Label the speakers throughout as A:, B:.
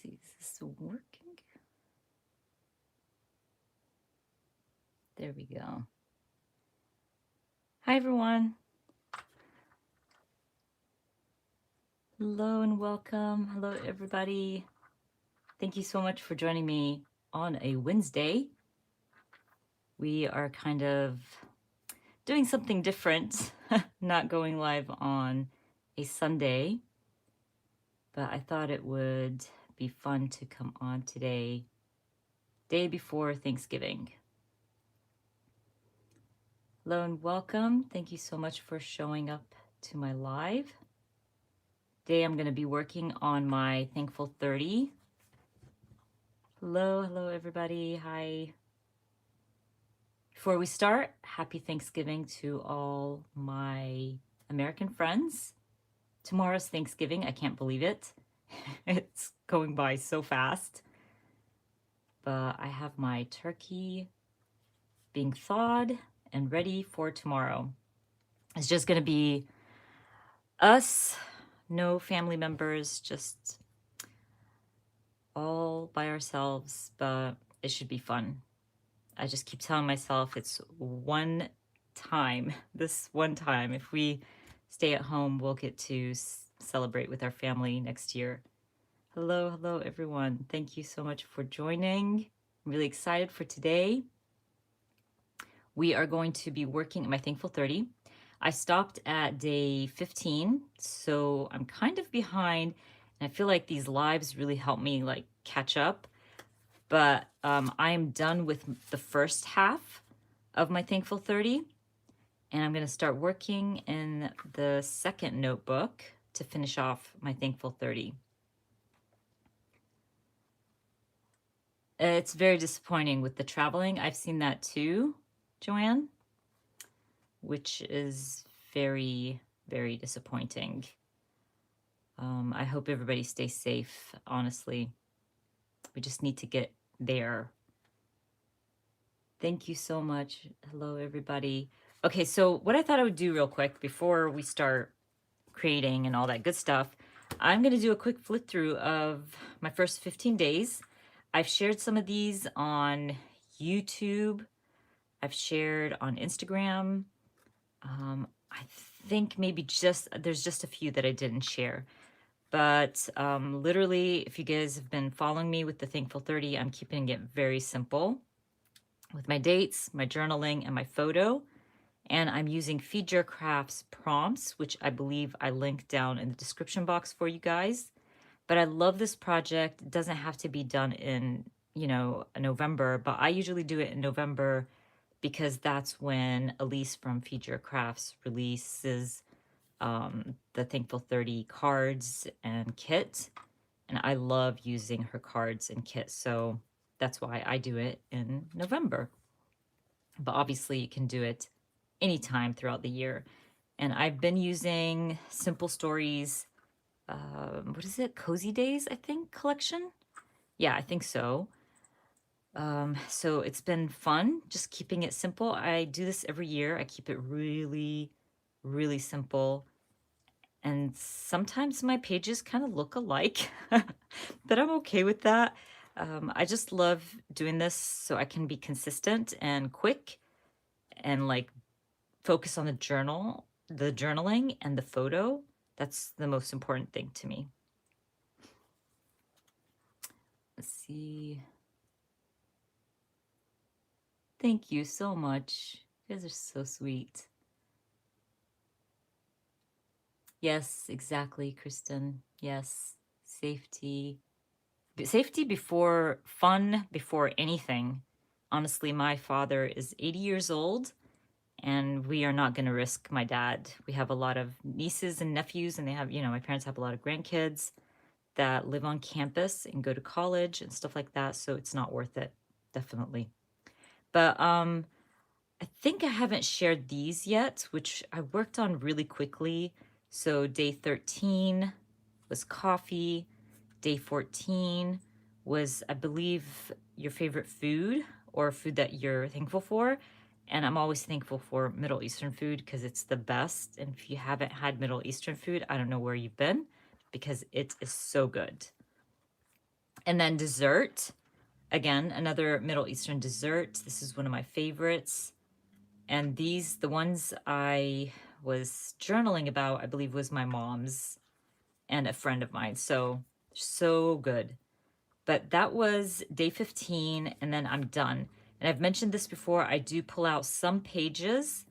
A: see, is this working? There we go. Hi, everyone. Hello and welcome. Hello, everybody. Thank you so much for joining me on a Wednesday. We are kind of doing something different, not going live on a Sunday, but I thought it would be fun to come on today, day before Thanksgiving. Hello and welcome. Thank you so much for showing up to my live. Today I'm going to be working on my Thankful 30. Hello everybody. Hi. Before we start, happy Thanksgiving to all my American friends. Tomorrow's Thanksgiving. I can't believe it. It's going by so fast. But I have my turkey being thawed and ready for tomorrow. It's just going to be us, no family members, just all by ourselves, but it should be fun. I just keep telling myself it's one time, this one time. If we stay at home, we'll get to celebrate with our family next year. Hello, everyone. Thank you so much for joining. I'm really excited for today. We are going to be working at my Thankful 30. I stopped at day 15, so I'm kind of behind, and I feel like these lives really help me like catch up. But I am done with the first half of my Thankful 30, and I'm going to start working in the second notebook to finish off my Thankful 30. It's very disappointing with the traveling. I've seen that too, Joanne, which is very, very disappointing. I hope everybody stays safe, honestly. We just need to get there. Thank you so much. Hello, everybody. Okay, so what I thought I would do real quick before we start creating and all that good stuff, I'm going to do a quick flip through of my first 15 days. I've shared some of these on YouTube. I've shared on Instagram. I think maybe there's just a few that I didn't share. But literally, if you guys have been following me with the Thankful 30, I'm keeping it very simple with my dates, my journaling, and my photo. And I'm using Feed Your Crafts prompts, which I believe I linked down in the description box for you guys. But I love this project. It doesn't have to be done in, November, but I usually do it in November because that's when Elise from Feed Your Crafts releases the Thankful 30 cards and kit. And I love using her cards and kit. So that's why I do it in November. But obviously you can do it anytime throughout the year. And I've been using Simple Stories, what is it? Cozy Days, I think, collection. Yeah, I think so. So it's been fun, just keeping it simple. I do this every year. I keep it really, really simple. And sometimes my pages kind of look alike, but I'm okay with that. I just love doing this so I can be consistent and quick and like focus on the journaling and the photo. That's the most important thing to me. Let's see. Thank you so much. You guys are so sweet. Yes, exactly, Kristen. Yes, safety. Safety before fun, before anything. Honestly, my father is 80 years old, and we are not going to risk my dad. We have a lot of nieces and nephews, and they have, my parents have a lot of grandkids that live on campus and go to college and stuff like that. So it's not worth it, definitely. But I think I haven't shared these yet, which I worked on really quickly. So day 13 was coffee. Day 14 was, I believe, your favorite food or food that you're thankful for. And I'm always thankful for Middle Eastern food because it's the best. And if you haven't had Middle Eastern food, I don't know where you've been because it is so good. And then dessert, again, another Middle Eastern dessert. This is one of my favorites. And these, the ones I was journaling about, I believe was my mom's and a friend of mine. So, so good. But that was day 15, and then I'm done. And I've mentioned this before, I do pull out some pages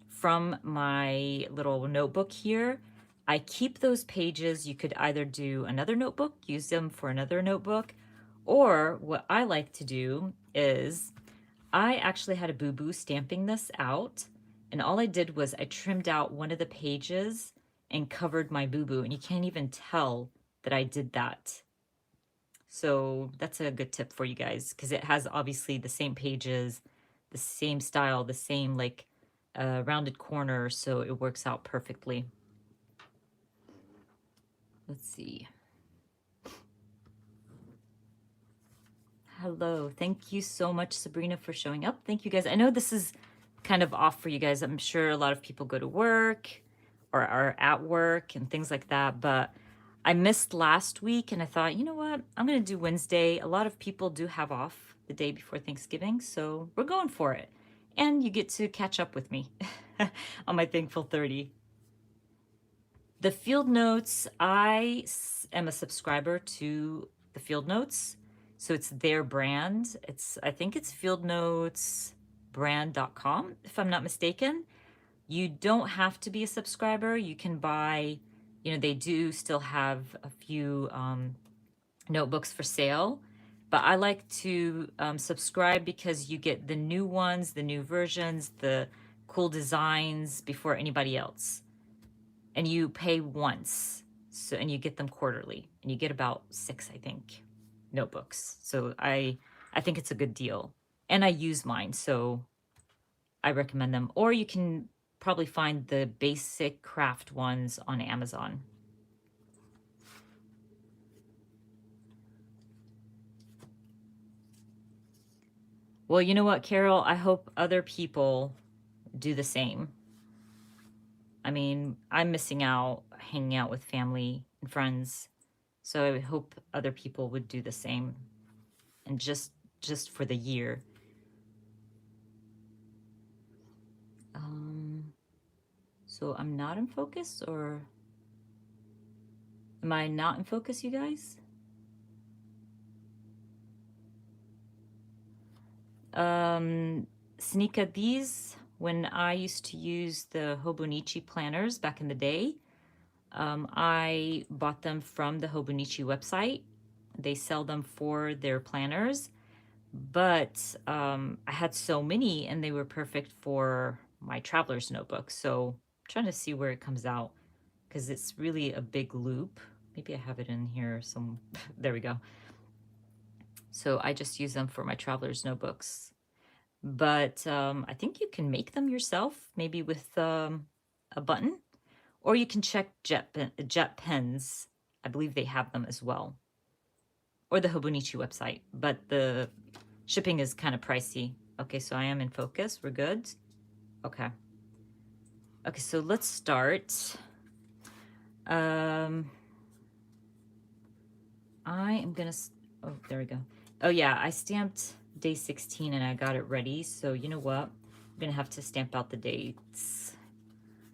A: from my little notebook here. I keep those pages. You could either do another notebook, use them for another notebook, or what I like to do is I actually had a boo-boo stamping this out, and all I did was I trimmed out one of the pages and covered my boo-boo, and you can't even tell that I did that. So that's a good tip for you guys, because it has obviously the same pages, the same style, the same like rounded corner, so it works out perfectly. Let's see. Hello. Thank you so much, Sabrina, for showing up. Thank you guys. I know this is kind of off for you guys. I'm sure a lot of people go to work or are at work and things like that, but I missed last week and I thought, you know what? I'm going to do Wednesday. A lot of people do have off the day before Thanksgiving, so we're going for it. And you get to catch up with me on my Thankful 30. The Field Notes, am a subscriber to the Field Notes. So it's their brand. I think it's fieldnotesbrand.com, if I'm not mistaken. You don't have to be a subscriber. You can buy, they do still have a few notebooks for sale. But I like to subscribe because you get the new ones, the new versions, the cool designs before anybody else. And you pay once, and you get them quarterly, and you get about 6, I think, notebooks. So I think it's a good deal, and I use mine, so I recommend them. Or you can probably find the basic craft ones on Amazon. Well, you know what, Carol? I hope other people do the same. I mean, I'm missing out hanging out with family and friends, so I hope other people would do the same, and just for the year. So I'm not in focus, or am I not in focus, you guys? Sneaka, these, when I used to use the Hobonichi planners back in the day, I bought them from the Hobonichi website. They sell them for their planners, but I had so many and they were perfect for my traveler's notebook. So I'm trying to see where it comes out, because it's really a big loop. Maybe I have it in here some. There we go. So I just use them for my traveler's notebooks. But I think you can make them yourself, maybe with a button, or you can check Jet Pens. I believe they have them as well, or the Hobonichi website. But the shipping is kind of pricey. Okay, so I am in focus. We're good. Okay. Okay, so let's start. I am gonna. Oh, there we go. Oh yeah, I stamped day 16 and I got it ready. So you know what? I'm gonna have to stamp out the dates.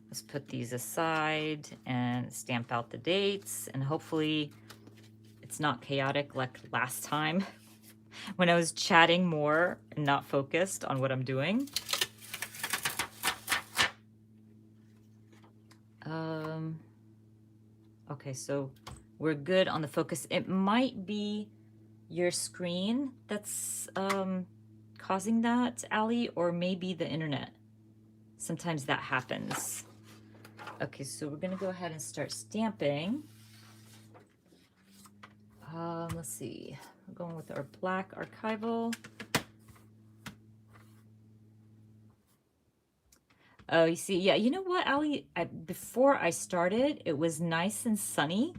A: Let's put these aside and stamp out the dates, and hopefully it's not chaotic like last time when I was chatting more and not focused on what I'm doing. Okay, so we're good on the focus. It might be your screen that's causing that, Allie, or maybe the internet. Sometimes that happens. Okay, so we're gonna go ahead and start stamping. Let's see, we're going with our black archival. Oh, you see, yeah, you know what, Allie? Before I started, it was nice and sunny.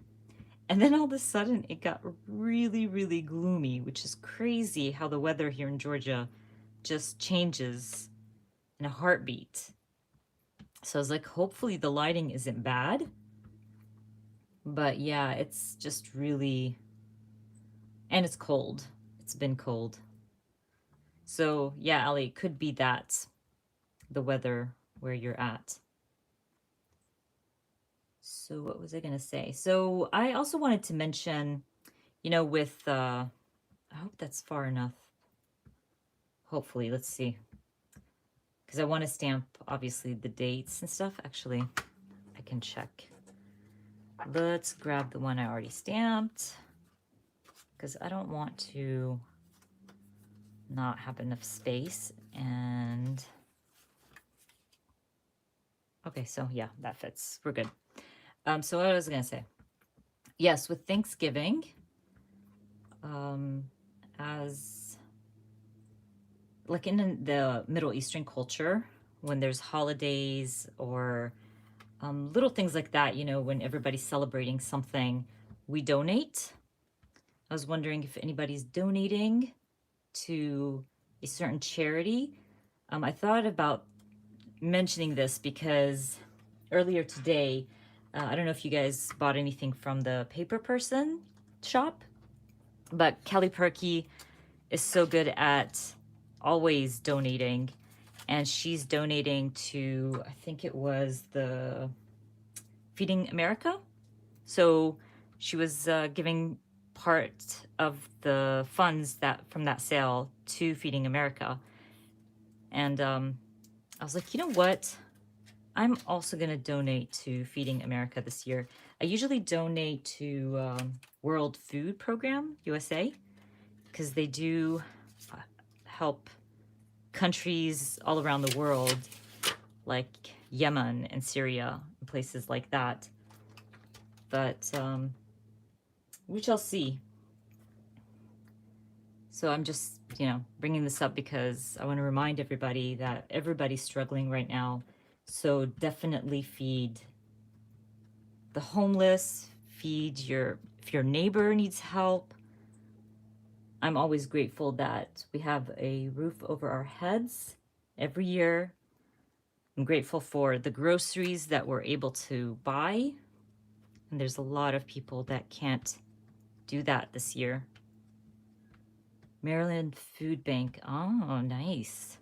A: And then all of a sudden it got really, really gloomy, which is crazy how the weather here in Georgia just changes in a heartbeat. So I was like, hopefully the lighting isn't bad. But yeah, it's just really And it's cold. It's been cold. So yeah, Ali, it could be that, the weather where you're at. So what was I going to say? So I also wanted to mention, with, I hope that's far enough. Hopefully, let's see. Because I want to stamp, obviously, the dates and stuff. Actually, I can check. Let's grab the one I already stamped, because I don't want to not have enough space. And okay, so yeah, that fits. We're good. So what I was gonna say, yes, with Thanksgiving, as like in the Middle Eastern culture, when there's holidays or little things like that, when everybody's celebrating something, we donate. I was wondering if anybody's donating to a certain charity. I thought about mentioning this because earlier today, I don't know if you guys bought anything from the Paper Person shop, but Kelly Perky is so good at always donating, and she's donating to, I think it was the Feeding America. So she was giving part of the funds that from that sale to Feeding America. And I was like, you know what? I'm also going to donate to Feeding America this year. I usually donate to World Food Program, USA, because they do help countries all around the world, like Yemen and Syria, and places like that. But we shall see. So I'm just, bringing this up because I want to remind everybody that everybody's struggling right now. So definitely feed the homeless, if your neighbor needs help. I'm always grateful that we have a roof over our heads every year. I'm grateful for the groceries that we're able to buy. And there's a lot of people that can't do that this year. Maryland Food Bank. Oh, nice.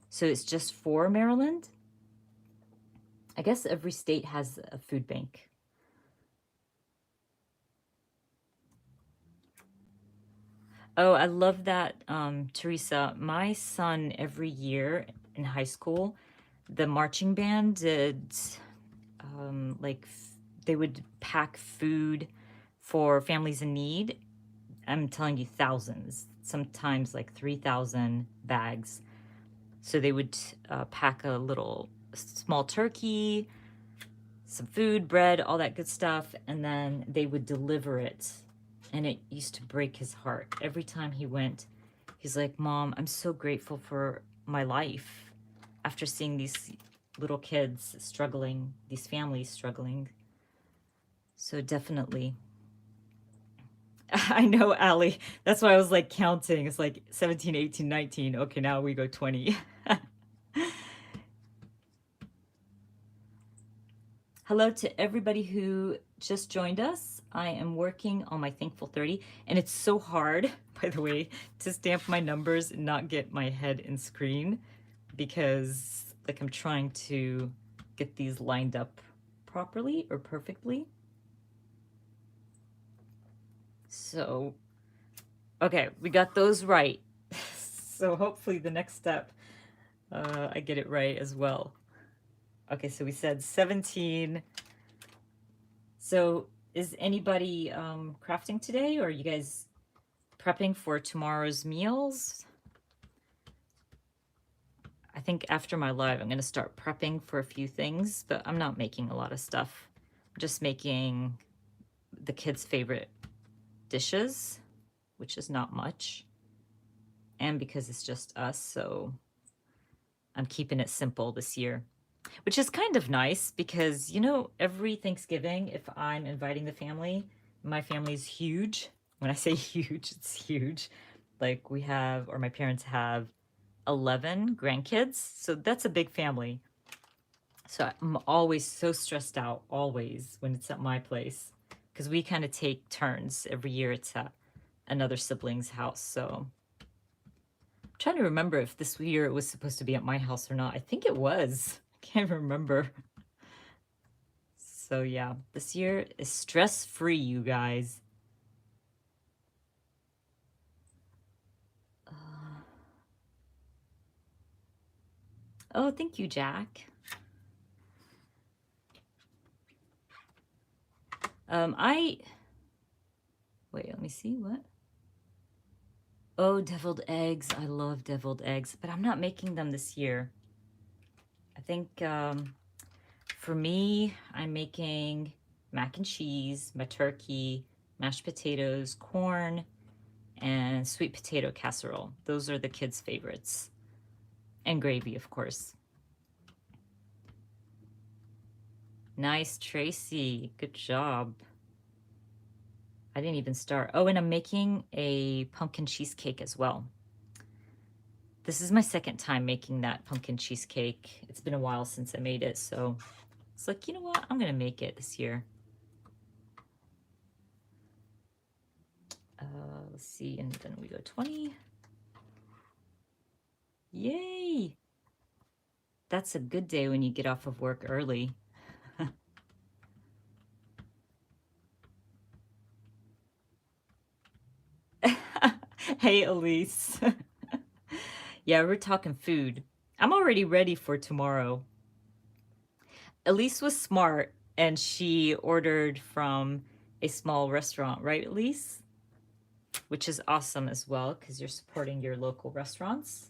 A: So it's just for Maryland? I guess every state has a food bank. Oh, I love that, Teresa. My son, every year in high school, the marching band did, they would pack food for families in need. I'm telling you, thousands, sometimes like 3,000 bags. So they would pack a little small turkey, some food, bread, all that good stuff, and then they would deliver it. And it used to break his heart. Every time he went, he's like, Mom, I'm so grateful for my life after seeing these little kids struggling, these families struggling. So definitely. I know, Allie. That's why I was like counting. It's like 17, 18, 19. Okay, now we go 20. Hello to everybody who just joined us. I am working on my Thankful 30, and it's so hard, by the way, to stamp my numbers and not get my head in screen because like I'm trying to get these lined up properly or perfectly. So, okay, we got those right. So hopefully the next step, I get it right as well. Okay, so we said 17. So is anybody crafting today, or are you guys prepping for tomorrow's meals? I think after my live, I'm going to start prepping for a few things, but I'm not making a lot of stuff. I'm just making the kids' favorite dishes, which is not much. And because it's just us, so I'm keeping it simple this year. Which is kind of nice because, every Thanksgiving, if I'm inviting the family, my family's huge. When I say huge, it's huge. Like my parents have 11 grandkids. So that's a big family. So I'm always so stressed out, always, when it's at my place. Because we kind of take turns every year. It's at another sibling's house. So I'm trying to remember if this year it was supposed to be at my house or not. I think it was. I can't remember. So yeah, this year is stress-free, you guys. Oh, thank you, Jack. Wait, let me see, what? Oh, deviled eggs. I love deviled eggs, but I'm not making them this year. I think for me, I'm making mac and cheese, my turkey, mashed potatoes, corn, and sweet potato casserole. Those are the kids' favorites. And gravy, of course. Nice, Tracy. Good job. I didn't even start. Oh, and I'm making a pumpkin cheesecake as well. This is my second time making that pumpkin cheesecake. It's been a while since I made it, so it's like, you know what? I'm going to make it this year. Let's see, and then we go 20. Yay! That's a good day when you get off of work early. Hey, Elise. Yeah, we're talking food. I'm already ready for tomorrow. Elise was smart and she ordered from a small restaurant, right, Elise? Which is awesome as well because you're supporting your local restaurants.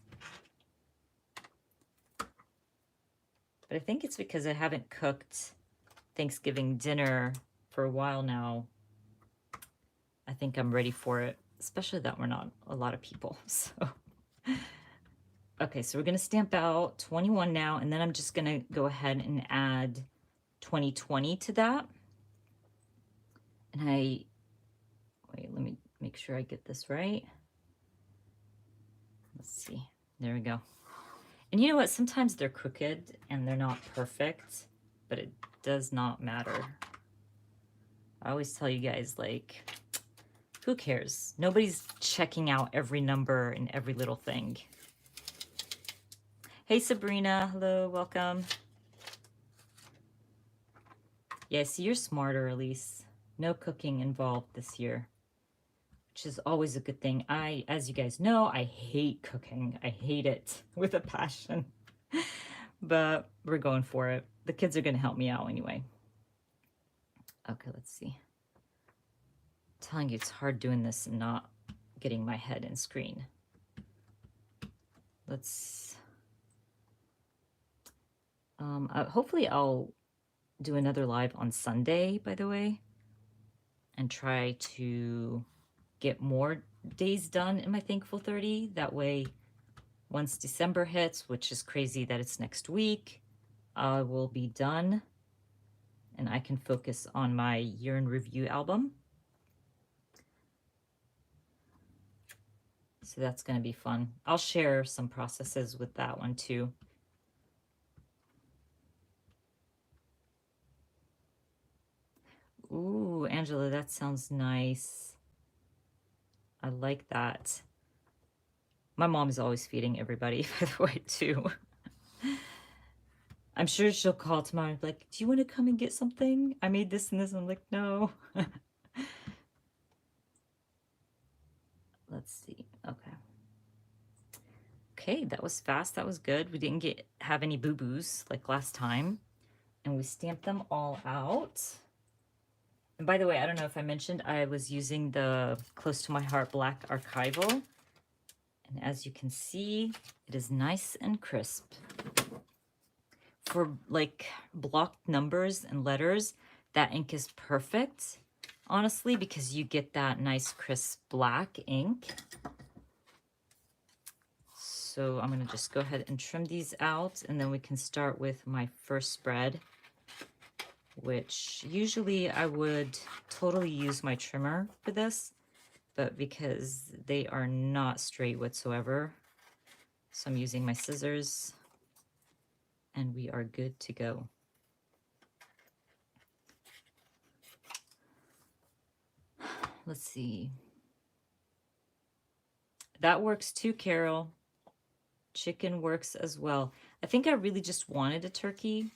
A: But I think it's because I haven't cooked Thanksgiving dinner for a while now. I think I'm ready for it, especially that we're not a lot of people. So, okay, so we're going to stamp out 21 now, and then I'm just going to go ahead and add 2020 to that. And wait, let me make sure I get this right. Let's see. There we go. And you know what? Sometimes they're crooked and they're not perfect, but it does not matter. I always tell you guys, like, who cares? Nobody's checking out every number and every little thing. Hey, Sabrina. Hello, welcome. Yeah, see, you're smarter, Elise. No cooking involved this year, which is always a good thing. As you guys know, I hate cooking. I hate it with a passion. But we're going for it. The kids are going to help me out anyway. Okay, let's see. I'm telling you, it's hard doing this and not getting my head in screen. Let's... hopefully I'll do another live on Sunday, by the way, and try to get more days done in my Thankful 30. That way, once December hits, which is crazy that it's next week, I will be done and I can focus on my year in review album. So that's going to be fun. I'll share some processes with that one too. Ooh, Angela, that sounds nice. I like that. My mom's always feeding everybody, by the way, too. I'm sure she'll call tomorrow and be like, do you want to come and get something? I made this and this. I'm like, no. Let's see. Okay. Okay, that was fast. That was good. We didn't have any boo-boos like last time. And we stamped them all out. And by the way, I don't know if I mentioned, I was using the Close to My Heart Black Archival. And as you can see, it is nice and crisp. For like blocked numbers and letters, that ink is perfect, honestly, because you get that nice crisp black ink. So I'm going to just go ahead and trim these out, and then we can start with my first spread, which usually I would totally use my trimmer for this, but because they are not straight whatsoever, so I'm using my scissors, and we are good to go. Let's see. That works too, Carol. Chicken works as well. I think I really just wanted a turkey.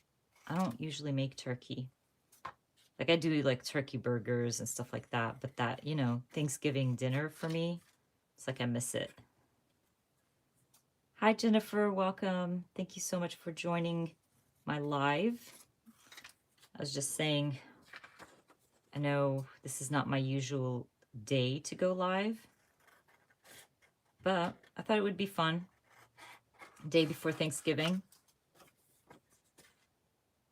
A: I don't usually make turkey. Like I do like turkey burgers and stuff like that, but that, you know, Thanksgiving dinner for me, it's like I miss it. Hi, Jennifer. Welcome. Thank you so much for joining my live. I was just saying, I know this is not my usual day to go live, but I thought it would be fun. Day before Thanksgiving.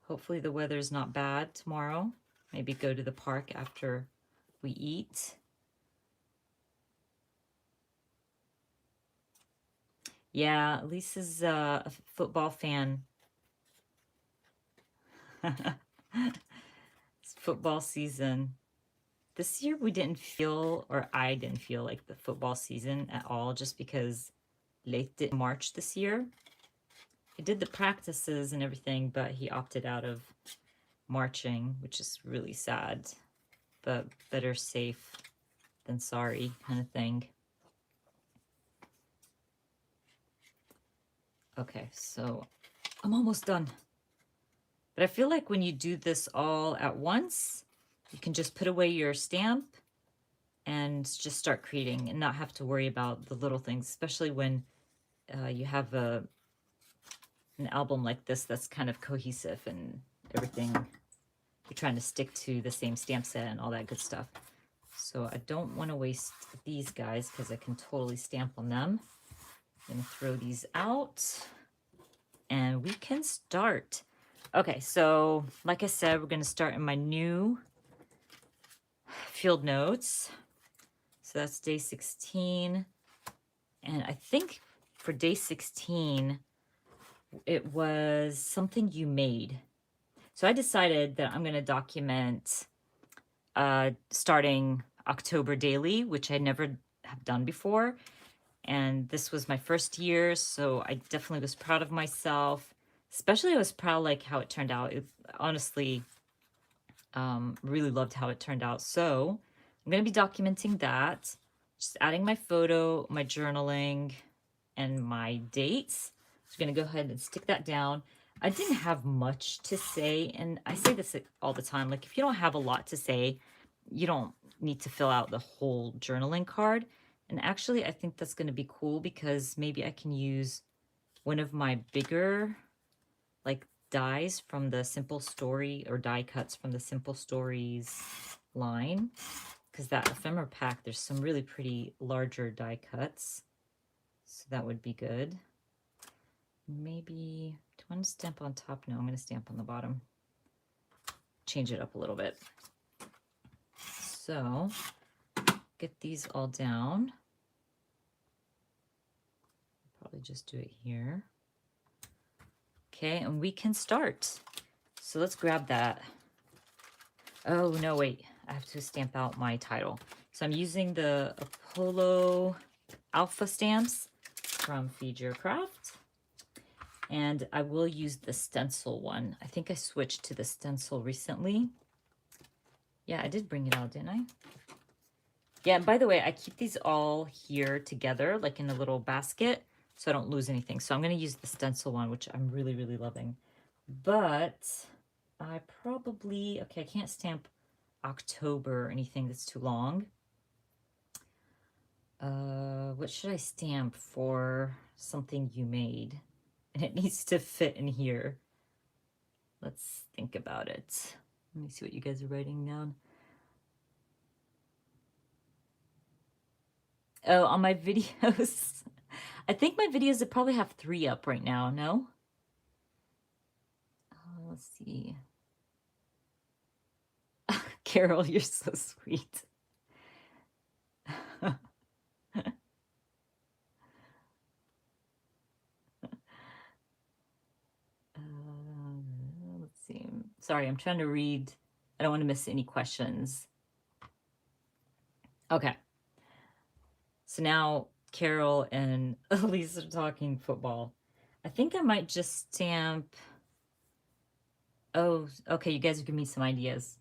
A: Hopefully the weather's not bad tomorrow. Maybe go to the park after we eat. Yeah, Lisa's a football fan. It's football season. This year we didn't feel, or I didn't feel like the football season at all, just because Leith didn't march this year. He did the practices and everything, but he opted out of marching, which is really sad, but better safe than sorry kind of thing. Okay, so I'm almost done. But I feel like when you do this all at once, you can just put away your stamp and just start creating and not have to worry about the little things, especially when you have an album like this that's kind of cohesive and everything. You're trying to stick to the same stamp set and all that good stuff. So I don't want to waste these guys because I can totally stamp on them. I'm going to throw these out and we can start. Okay, so like I said, we're going to start in my new field notes. So that's day 16. And I think for day 16, it was something you made. So I decided that I'm going to document starting October daily, which I never have done before. And this was my first year, so I definitely was proud of myself. Especially I was proud like how it turned out. It, honestly, really loved how it turned out. So I'm going to be documenting that, just adding my photo, my journaling, and my dates. So I'm going to go ahead and stick that down. I didn't have much to say, and I say this all the time. Like, if you don't have a lot to say, you don't need to fill out the whole journaling card. And actually, I think that's going to be cool because maybe I can use one of my bigger, like, dies from the Simple Story, or die cuts from the Simple Stories line. Because that ephemera pack, there's some really pretty larger die cuts. So that would be good. Maybe, do I want to stamp on top? No, I'm going to stamp on the bottom. Change it up a little bit. So, get these all down. Probably just do it here. Okay, and we can start. So let's grab that. Oh, no, wait. I have to stamp out my title. So I'm using the Apollo Alpha stamps from Feed Your Craft. And I will use the stencil one. I think I switched to the stencil recently. Yeah, I did bring it out, didn't I? Yeah, by the way, I keep these all here together, like in a little basket, so I don't lose anything. So I'm going to use the stencil one, which I'm really, really loving. But I probably, okay, I can't stamp October or anything that's too long. What should I stamp for something you made? And it needs to fit in here. Let's think about it. Let me see what you guys are writing down. Oh, on my videos. I think my videos would probably have 3 up right now, no? Let's see. Carol, you're so sweet. Let's see. Sorry, I'm trying to read. I don't want to miss any questions. Okay. So now Carol and Elise are talking football. I think I might just stamp. Oh, okay. You guys are giving me some ideas.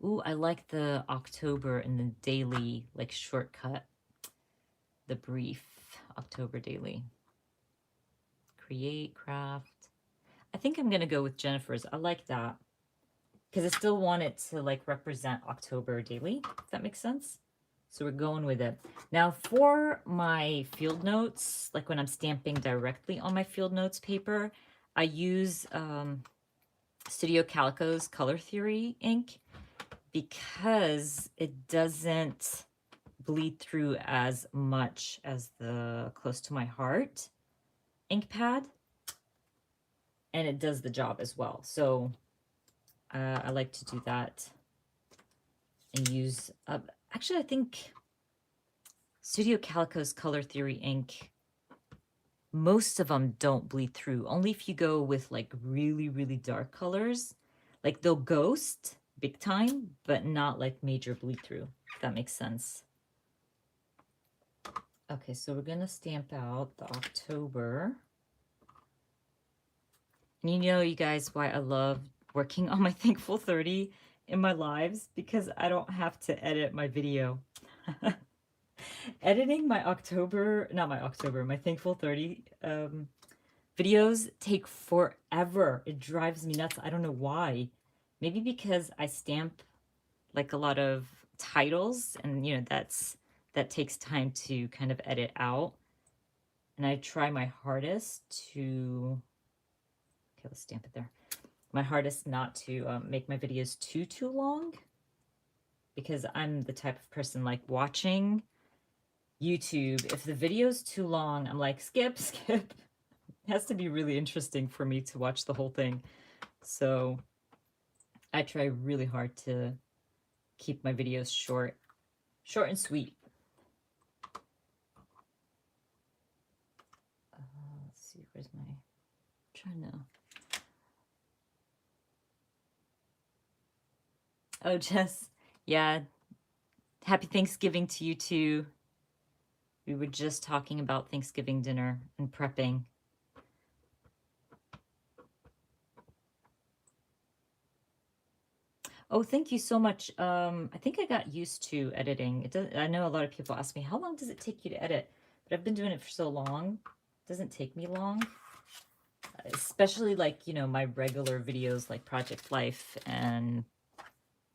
A: Ooh, I like the October and the daily, like, shortcut. the brief October daily. Create, craft. I think I'm going to go with Jennifer's. I like that because I still want it to like represent October daily, if that makes sense. So we're going with it. Now for my field notes, like when I'm stamping directly on my field notes paper, I use Studio Calico's Color Theory ink because it doesn't bleed through as much as the Close to My Heart ink pad, and it does the job as well. So I like to do that and use actually I think Studio Calico's Color Theory ink, most of them don't bleed through. Only if you go with like really, really dark colors, like they'll ghost big time, but not like major bleed through, if that makes sense. Okay, so we're gonna stamp out the October. And you know, you guys, why I love working on my Thankful 30 in my lives, because I don't have to edit my video. Editing my my Thankful 30 videos take forever. It drives me nuts. I don't know why. Maybe because I stamp like a lot of titles, and you know, that takes time to kind of edit out. And I try my hardest to, okay, let's stamp it there. My hardest not to make my videos too long, because I'm the type of person like watching YouTube. If the video's too long, I'm like, skip. It has to be really interesting for me to watch the whole thing. So I try really hard to keep my videos short and sweet. Let's see, where's my, trying to, oh, Jess, yeah, happy Thanksgiving to you too. We were just talking about Thanksgiving dinner and prepping. Oh, thank you so much. I think I got used to editing. It does, I know a lot of people ask me, how long does it take you to edit? But I've been doing it for so long. It doesn't take me long. Especially like, you know, my regular videos like Project Life and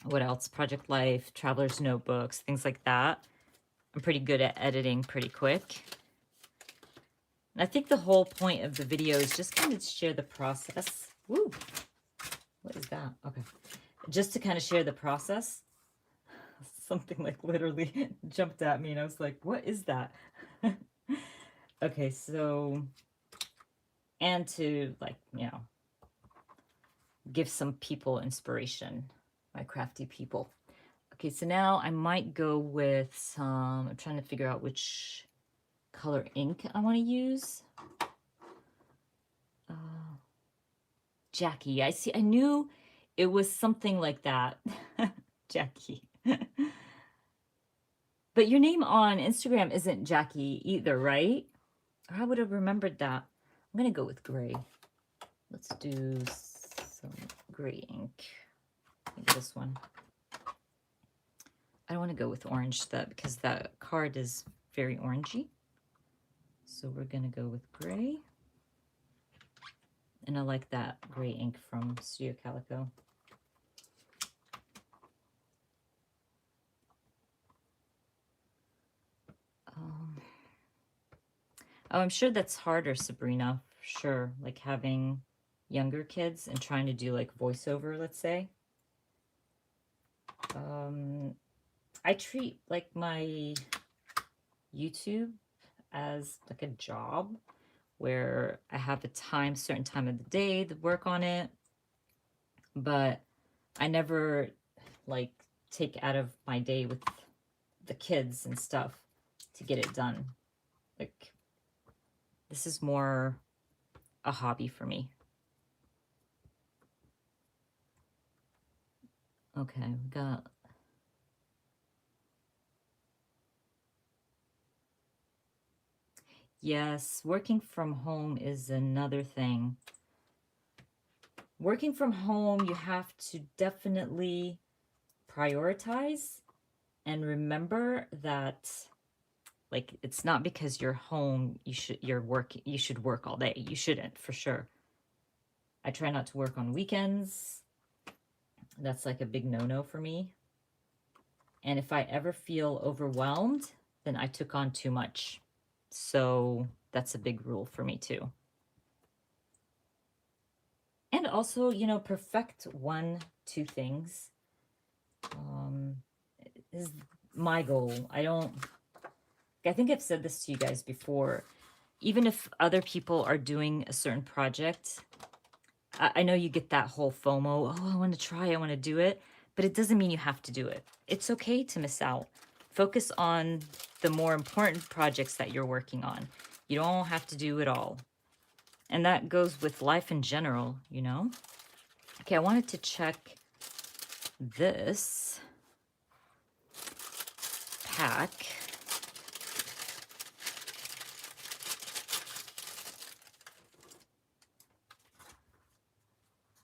A: what else? Project Life, Traveler's Notebooks, things like that. I'm pretty good at editing pretty quick. And I think the whole point of the video is just kind of to share the process. Woo! What is that? Okay. Just to kind of share the process. Something like literally jumped at me and I was like, what is that? Okay, so, and to like, you know, give some people inspiration, my crafty people. Okay, so now I might go with some, I'm trying to figure out which color ink I want to use. Jackie, I see, I knew it was something like that. Jackie. But your name on Instagram isn't Jackie either, right? Or I would have remembered that. I'm going to go with gray. Let's do some gray ink. Maybe this one. I don't want to go with orange because that card is very orangey. So we're going to go with gray. And I like that gray ink from Studio Calico. Oh, I'm sure that's harder, Sabrina. Sure, like having younger kids and trying to do like voiceover, let's say. I treat like my YouTube as like a job where I have a certain time of the day to work on it, but I never like take out of my day with the kids and stuff to get it done. Like, this is more a hobby for me. Okay, we got, yes, working from home is another thing. Working from home, you have to definitely prioritize and remember that Like, it's not because you're home, you should work all day. You shouldn't, for sure. I try not to work on weekends. That's like a big no-no for me. And if I ever feel overwhelmed, then I took on too much. So that's a big rule for me too. And also, you know, perfect 1-2 things is my goal. I think I've said this to you guys before. Even if other people are doing a certain project, I know you get that whole FOMO. Oh, I want to try, I want to do it. But it doesn't mean you have to do it. It's okay to miss out. Focus on the more important projects that you're working on. You don't have to do it all. And that goes with life in general, you know? Okay, I wanted to check this pack.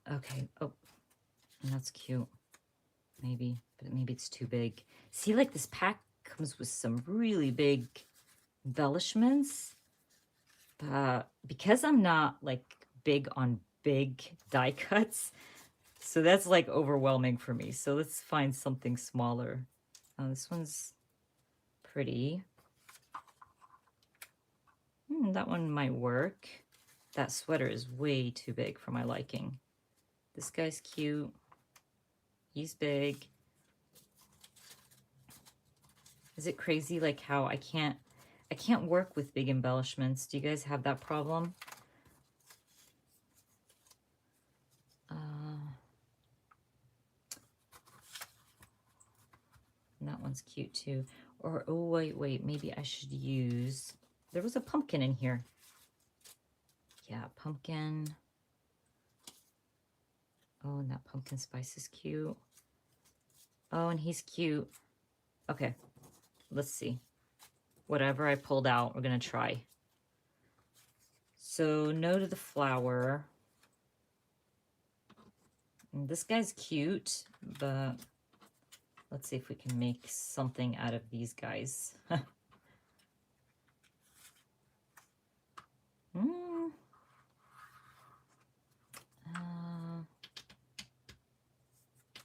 A: Okay, oh, that's cute. Maybe, but maybe it's too big. See, like this pack comes with some really big embellishments. Because I'm not like big on big die cuts, so that's like overwhelming for me. So let's find something smaller. This one's pretty. That one might work. That sweater is way too big for my liking. This guy's cute. He's big. Is it crazy like how I can't work with big embellishments? Do you guys have that problem? And that one's cute too. Or, oh, wait, maybe I should use, there was a pumpkin in here. Yeah, pumpkin. Oh, and that pumpkin spice is cute. Oh, and he's cute. Okay, let's see. Whatever I pulled out, we're gonna try. So, no to the flower. And this guy's cute, but let's see if we can make something out of these guys.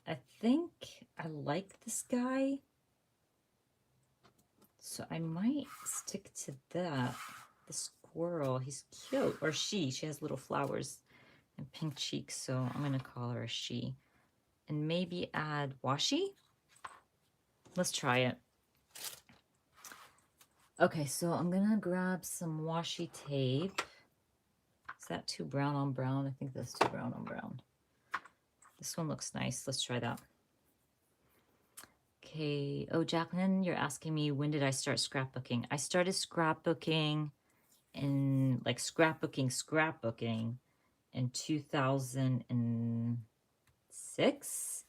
A: I think I like this guy, so I might stick to that. The squirrel, he's cute. Or she has little flowers and pink cheeks, so I'm gonna call her a she. And maybe add washi. Let's try it. Okay, so I'm gonna grab some washi tape. Is that too brown on brown? I think that's too brown on brown. This one looks nice. Let's try that. Okay. Oh, Jacqueline, you're asking me, when did I start scrapbooking? I started scrapbooking in, like, scrapbooking in 2006.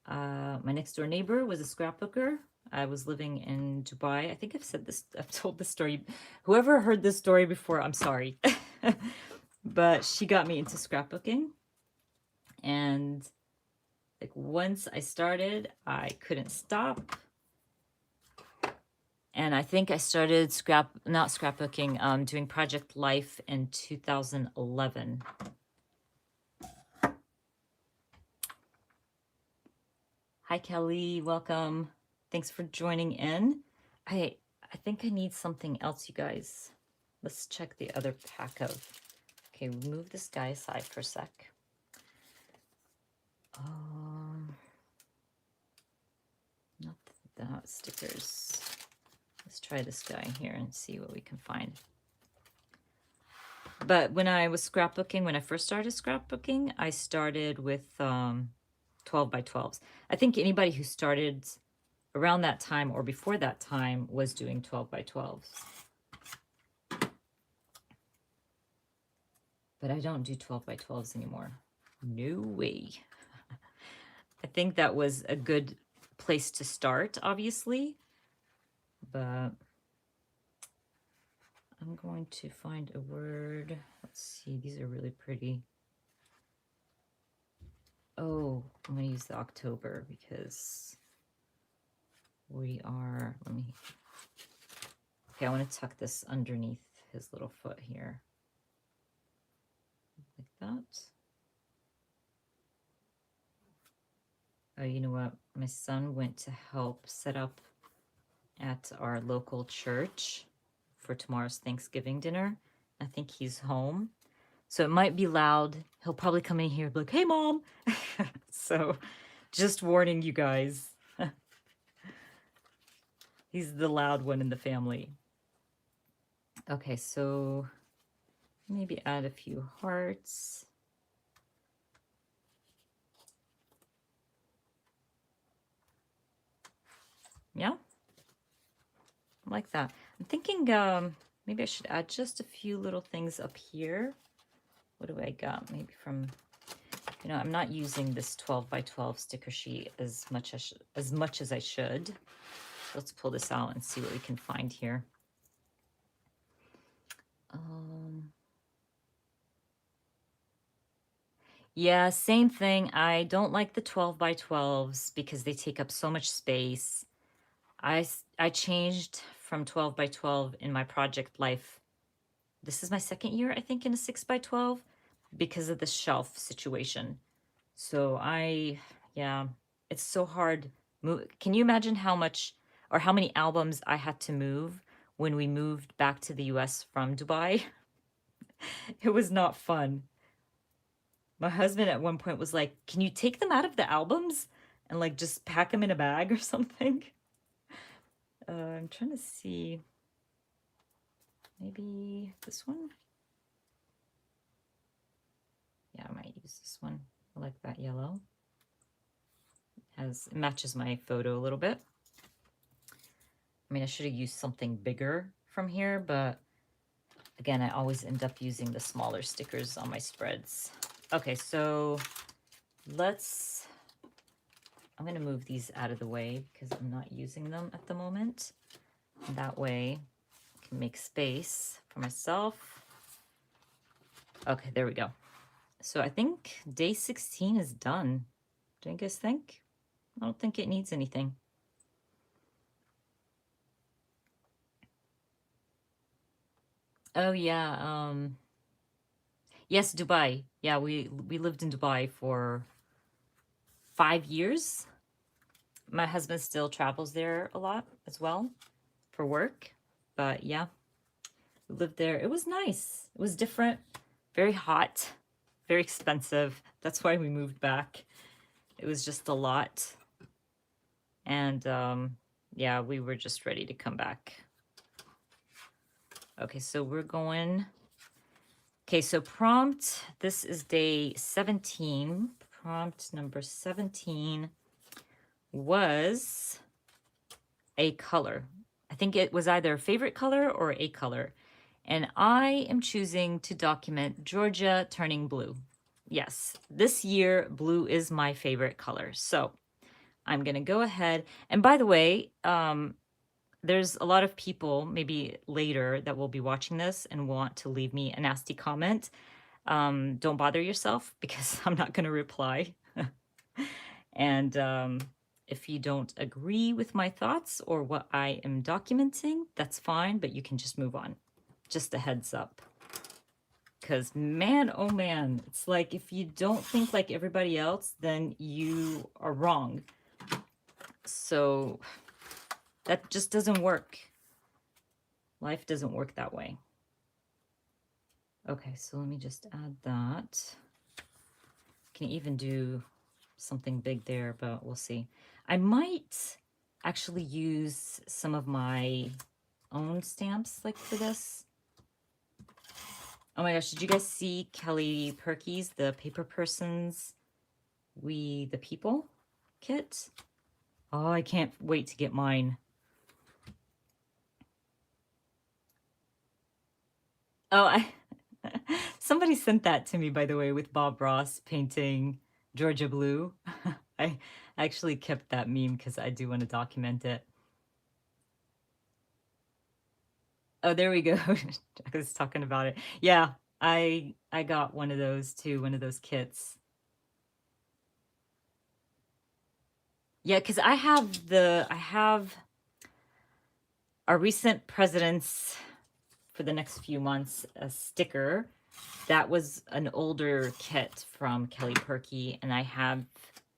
A: My next door neighbor was a scrapbooker. I was living in Dubai. I think I've told this story. Whoever heard this story before, I'm sorry. But she got me into scrapbooking. And like once I started, I couldn't stop. And I think I started not scrapbooking, doing Project Life in 2011. Hi, Kelly. Welcome. Thanks for joining in. I think I need something else, you guys. Let's check the other pack of... Okay, move this guy aside for a sec. Not that, stickers. Let's try this guy here and see what we can find. But when I was scrapbooking, when I first started scrapbooking, I started with 12 by 12s. I think anybody who started around that time or before that time was doing 12 by 12s. But I don't do 12 by 12s anymore. No way. I think that was a good place to start, obviously. But I'm going to find a word. Let's see, these are really pretty. Oh, I'm going to use the October because we are, let me Okay, I want to tuck this underneath his little foot here. Like that. Oh, you know what? My son went to help set up at our local church for tomorrow's Thanksgiving dinner. I think he's home. So it might be loud. He'll probably come in here and be like, hey, Mom. So just warning you guys. He's the loud one in the family. Okay, so maybe add a few hearts. Yeah, like that. I'm thinking maybe I should add just a few little things up here. What do I got? Maybe from, you know, I'm not using this 12 by 12 sticker sheet as much as I should. Let's pull this out and see what we can find here. Yeah, same thing. I don't like the 12 by 12s because they take up so much space. I changed from 12 by 12 in my project life. This is my second year, I think, in a 6 by 12 because of the shelf situation. So yeah, it's so hard. Can you imagine how much or how many albums I had to move when we moved back to the US from Dubai? It was not fun. My husband at one point was like, can you take them out of the albums and like just pack them in a bag or something? I'm trying to see. Maybe this one? Yeah, I might use this one. I like that yellow. It matches my photo a little bit. I mean, I should have used something bigger from here, but again, I always end up using the smaller stickers on my spreads. Okay, so I'm going to move these out of the way because I'm not using them at the moment. That way I can make space for myself. Okay, there we go. So I think day 16 is done. Do you guys think? I don't think it needs anything. Oh yeah, yes, Dubai. Yeah, we lived in Dubai for 5 years. My husband still travels there a lot as well for work. But yeah, we lived there. It was nice. It was different, very hot, very expensive. That's why we moved back. It was just a lot. And yeah, we were just ready to come back. Okay, so we're going. Okay, so prompt, this is day 17. Prompt number 17 was a color. I think it was either a favorite color or a color. And I am choosing to document Georgia turning blue. Yes, this year, blue is my favorite color. So I'm going to go ahead. And by the way, there's a lot of people maybe later that will be watching this and want to leave me a nasty comment. Don't bother yourself because I'm not going to reply. And if you don't agree with my thoughts or what I am documenting, that's fine, but you can just move on. Just a heads up. Because man, oh man, it's like if you don't think like everybody else, then you are wrong. So that just doesn't work. Life doesn't work that way. Okay, so let me just add that. Can even do something big there, but we'll see. I might actually use some of my own stamps like for this. Oh my gosh, did you guys see Kelly Perky's The Paper Persons We the People kit? Oh, I can't wait to get mine. Oh, somebody sent that to me, by the way, with Bob Ross painting Georgia Blue. I actually kept that meme because I do want to document it. Oh, there we go. I was talking about it. Yeah, I got one of those too, one of those kits. Yeah, because I have our recent presidents for the next few months, a sticker. That was an older kit from Kelly Perky, and I have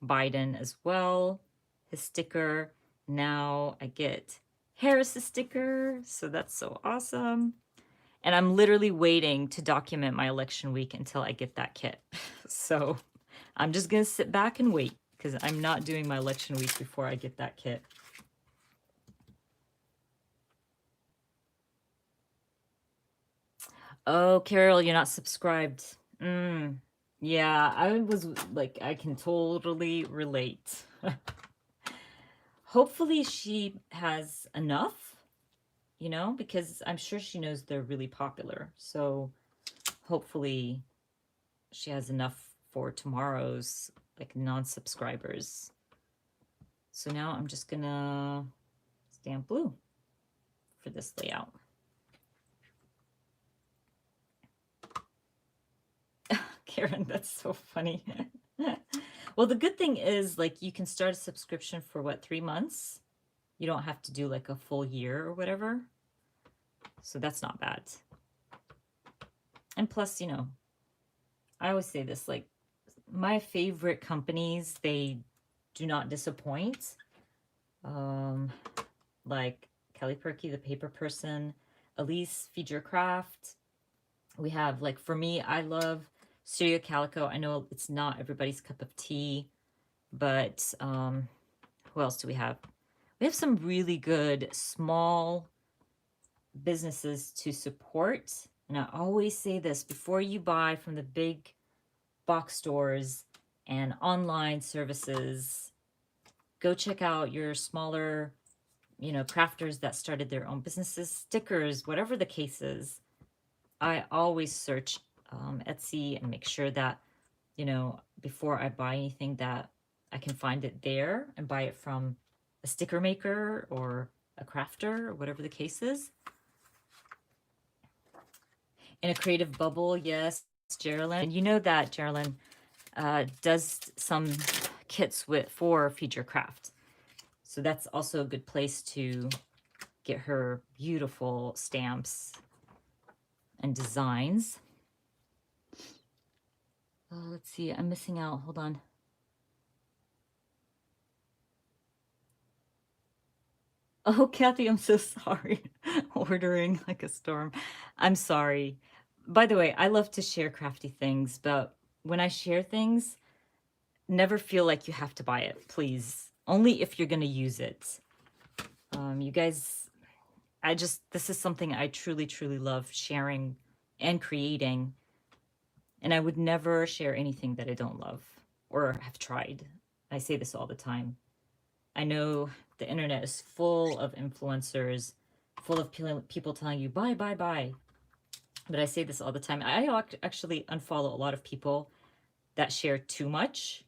A: Biden as well, his sticker. Now I get Harris's sticker, so that's so awesome. And I'm literally waiting to document my election week until I get that kit. So I'm just going to sit back and wait because I'm not doing my election week before I get that kit. Oh, Carol, you're not subscribed. Yeah, I was like, I can totally relate. Hopefully she has enough, you know, because I'm sure she knows they're really popular. So hopefully she has enough for tomorrow's like non-subscribers. So now I'm just gonna stamp blue for this layout. Karen, that's so funny. Well, the good thing is like you can start a subscription for what, 3 months? You don't have to do like a full year or whatever. So that's not bad. And plus, you know, I always say this, like my favorite companies, they do not disappoint. Like Kelly Perky, the paper person, Elise, Feed Your Craft. We have, like, for me, I love Studio Calico. I know it's not everybody's cup of tea, but who else do we have? We have some really good small businesses to support. And I always say this, before you buy from the big box stores and online services, go check out your smaller, you know, crafters that started their own businesses, stickers, whatever the case is. I always search Etsy and make sure that, you know, before I buy anything, that I can find it there and buy it from a sticker maker or a crafter or whatever the case is. In a creative bubble, yes, Geraldine. And you know that Geraldine does some kits for Feed Your Craft. So that's also a good place to get her beautiful stamps and designs. Let's see, I'm missing out. Hold on. Oh, Kathy, I'm so sorry. Ordering like a storm. I'm sorry. By the way, I love to share crafty things, but when I share things, never feel like you have to buy it, please. Only if you're going to use it. You guys, this is something I truly, truly love sharing and creating. And I would never share anything that I don't love or have tried. I say this all the time. I know the internet is full of influencers, full of people telling you, buy, buy, buy. But I say this all the time. I actually unfollow a lot of people that share too much,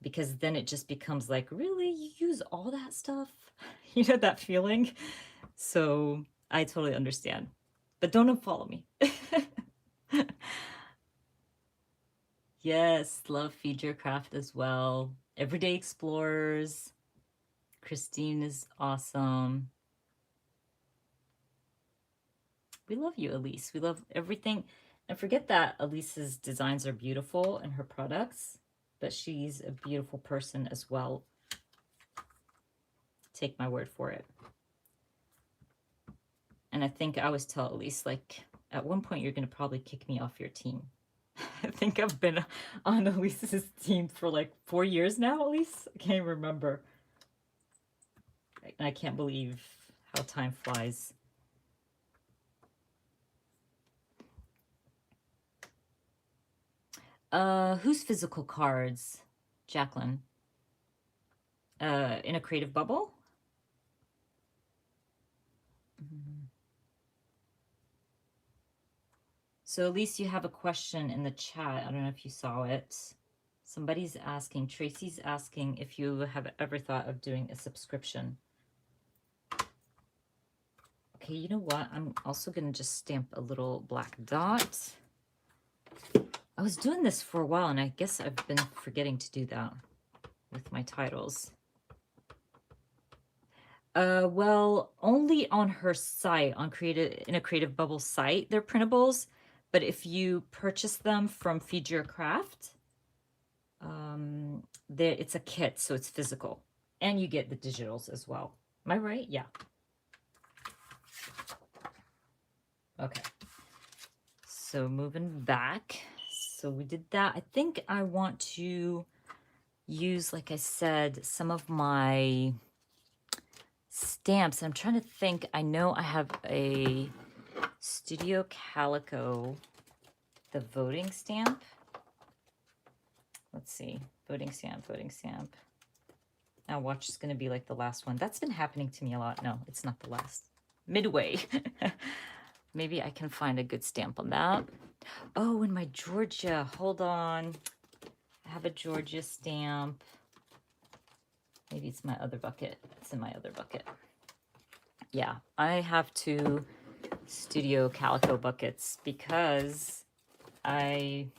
A: because then it just becomes like, really? You use all that stuff? You know that feeling? So I totally understand. But don't unfollow me. Yes, love Feed Your Craft as well. Everyday Explorers. Christine is awesome. We love you, Elise. We love everything. And forget that Elise's designs are beautiful and her products, but she's a beautiful person as well. Take my word for it. And I think I always tell Elise, like, at one point you're going to probably kick me off your team. I think I've been on Elise's team for like 4 years now, Elise. I can't remember. I can't believe how time flies. Whose physical cards? Jacqueline. In a creative bubble? So at least you have a question in the chat. I don't know if you saw it. Somebody's asking, Tracy's asking if you have ever thought of doing a subscription. Okay, you know what? I'm also going to just stamp a little black dot. I was doing this for a while, and I guess I've been forgetting to do that with my titles. Well, only on her site, on in a Creative Bubble site, they're printables. But if you purchase them from Feed Your Craft, it's a kit, so it's physical. And you get the digitals as well. Am I right? Yeah. Okay. So moving back. So we did that. I think I want to use, like I said, some of my stamps. I'm trying to think. I know I have a Studio Calico, the voting stamp. Let's see. Voting stamp, voting stamp. Now watch is going to be like the last one. That's been happening to me a lot. No, it's not the last. Midway. Maybe I can find a good stamp on that. Oh, and my Georgia. Hold on. I have a Georgia stamp. Maybe it's my other bucket. It's in my other bucket. Yeah, I have 2 Studio Calico buckets because I've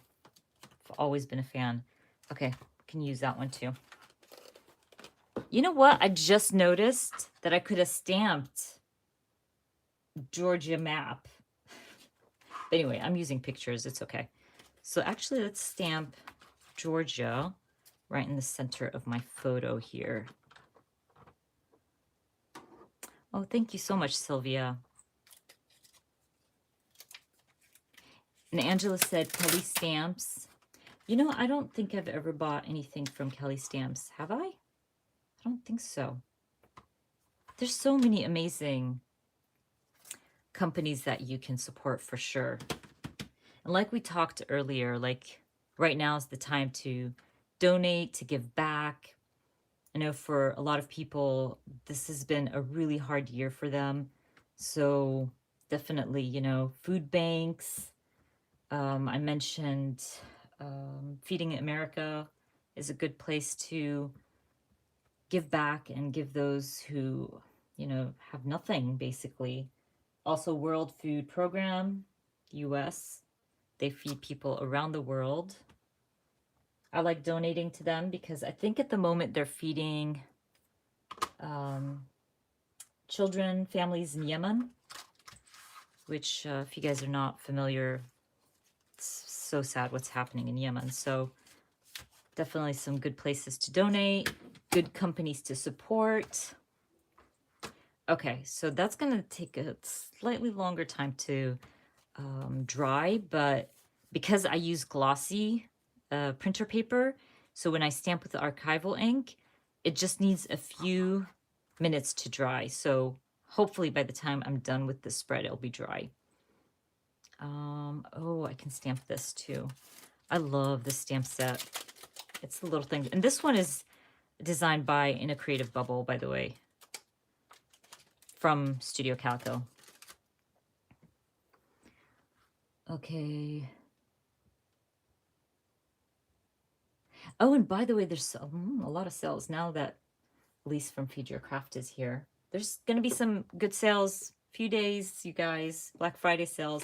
A: always been a fan. Okay, can use that one too. You know what? I just noticed that I could have stamped Georgia map. But anyway, I'm using pictures. It's okay. So actually, let's stamp Georgia right in the center of my photo here. Oh, thank you so much, Sylvia. And Angela said, Kelly Stamps. You know, I don't think I've ever bought anything from Kelly Stamps. Have I? I don't think so. There's so many amazing companies that you can support for sure. And like we talked earlier, like right now is the time to donate, to give back. I know for a lot of people, this has been a really hard year for them. So definitely, you know, food banks. I mentioned Feeding America is a good place to give back and give those who, you know, have nothing basically. Also, World Food Program, US, they feed people around the world. I like donating to them because I think at the moment they're feeding children, families in Yemen, which if you guys are not familiar, it's so sad what's happening in Yemen. So definitely some good places to donate, good companies to support. Okay, so that's going to take a slightly longer time to dry, but because I use glossy printer paper, so when I stamp with the archival ink, it just needs a few minutes to dry. So hopefully by the time I'm done with the spread, it'll be dry. Oh, I can stamp this too. I love this stamp set. It's the little thing. And this one is designed by In a Creative Bubble, by the way, from Studio Calico. Okay. Oh, and by the way, there's a lot of sales now that Elise from Feed Your Craft is here. There's going to be some good sales, few days, you guys, Black Friday sales.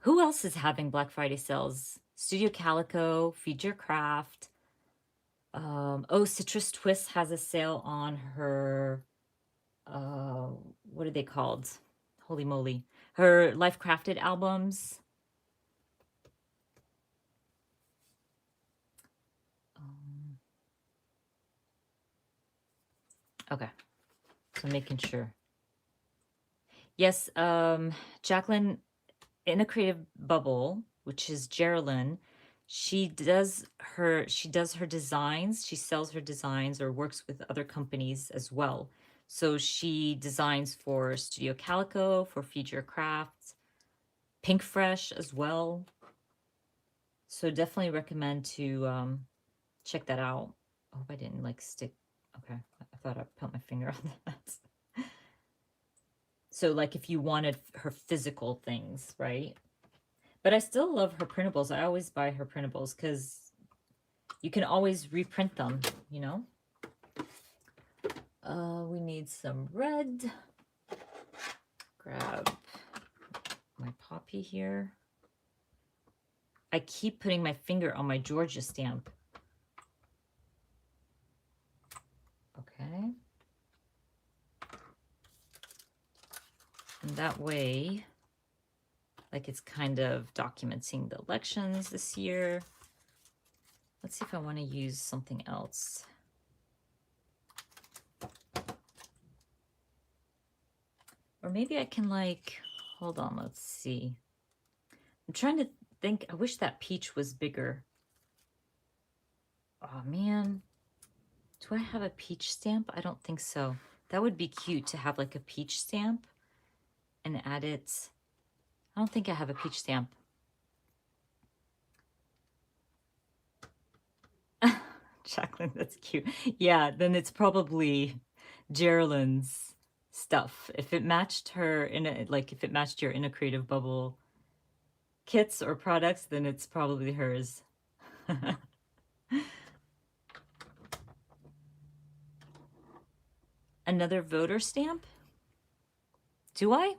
A: Who else is having Black Friday sales? Studio Calico, Feed Your Craft. Oh, Citrus Twist has a sale on her, what are they called? Holy moly. Her Life Crafted albums. Okay, so making sure. Yes, Jacqueline, In a Creative Bubble, which is Geraldine, she does her designs. She sells her designs or works with other companies as well. So she designs for Studio Calico, for Feed Your Crafts, Pink Fresh as well. So definitely recommend to check that out. I hope I didn't like stick. Okay, I thought I put my finger on that. So like if you wanted her physical things, right? But I still love her printables. I always buy her printables because you can always reprint them, you know? We need some red. Grab my poppy here. I keep putting my finger on my Georgia stamp. Okay. And that way, like it's kind of documenting the elections this year. Let's see if I want to use something else. Or maybe I can like, hold on, let's see. I'm trying to think, I wish that peach was bigger. Oh man, do I have a peach stamp? I don't think so. That would be cute to have like a peach stamp and add it. I don't think I have a peach stamp. Jacqueline, that's cute. Yeah, then it's probably Geraldine's stuff. If it matched her in a, like if it matched your In a Creative Bubble kits or products, then it's probably hers. Another voter stamp? Do I?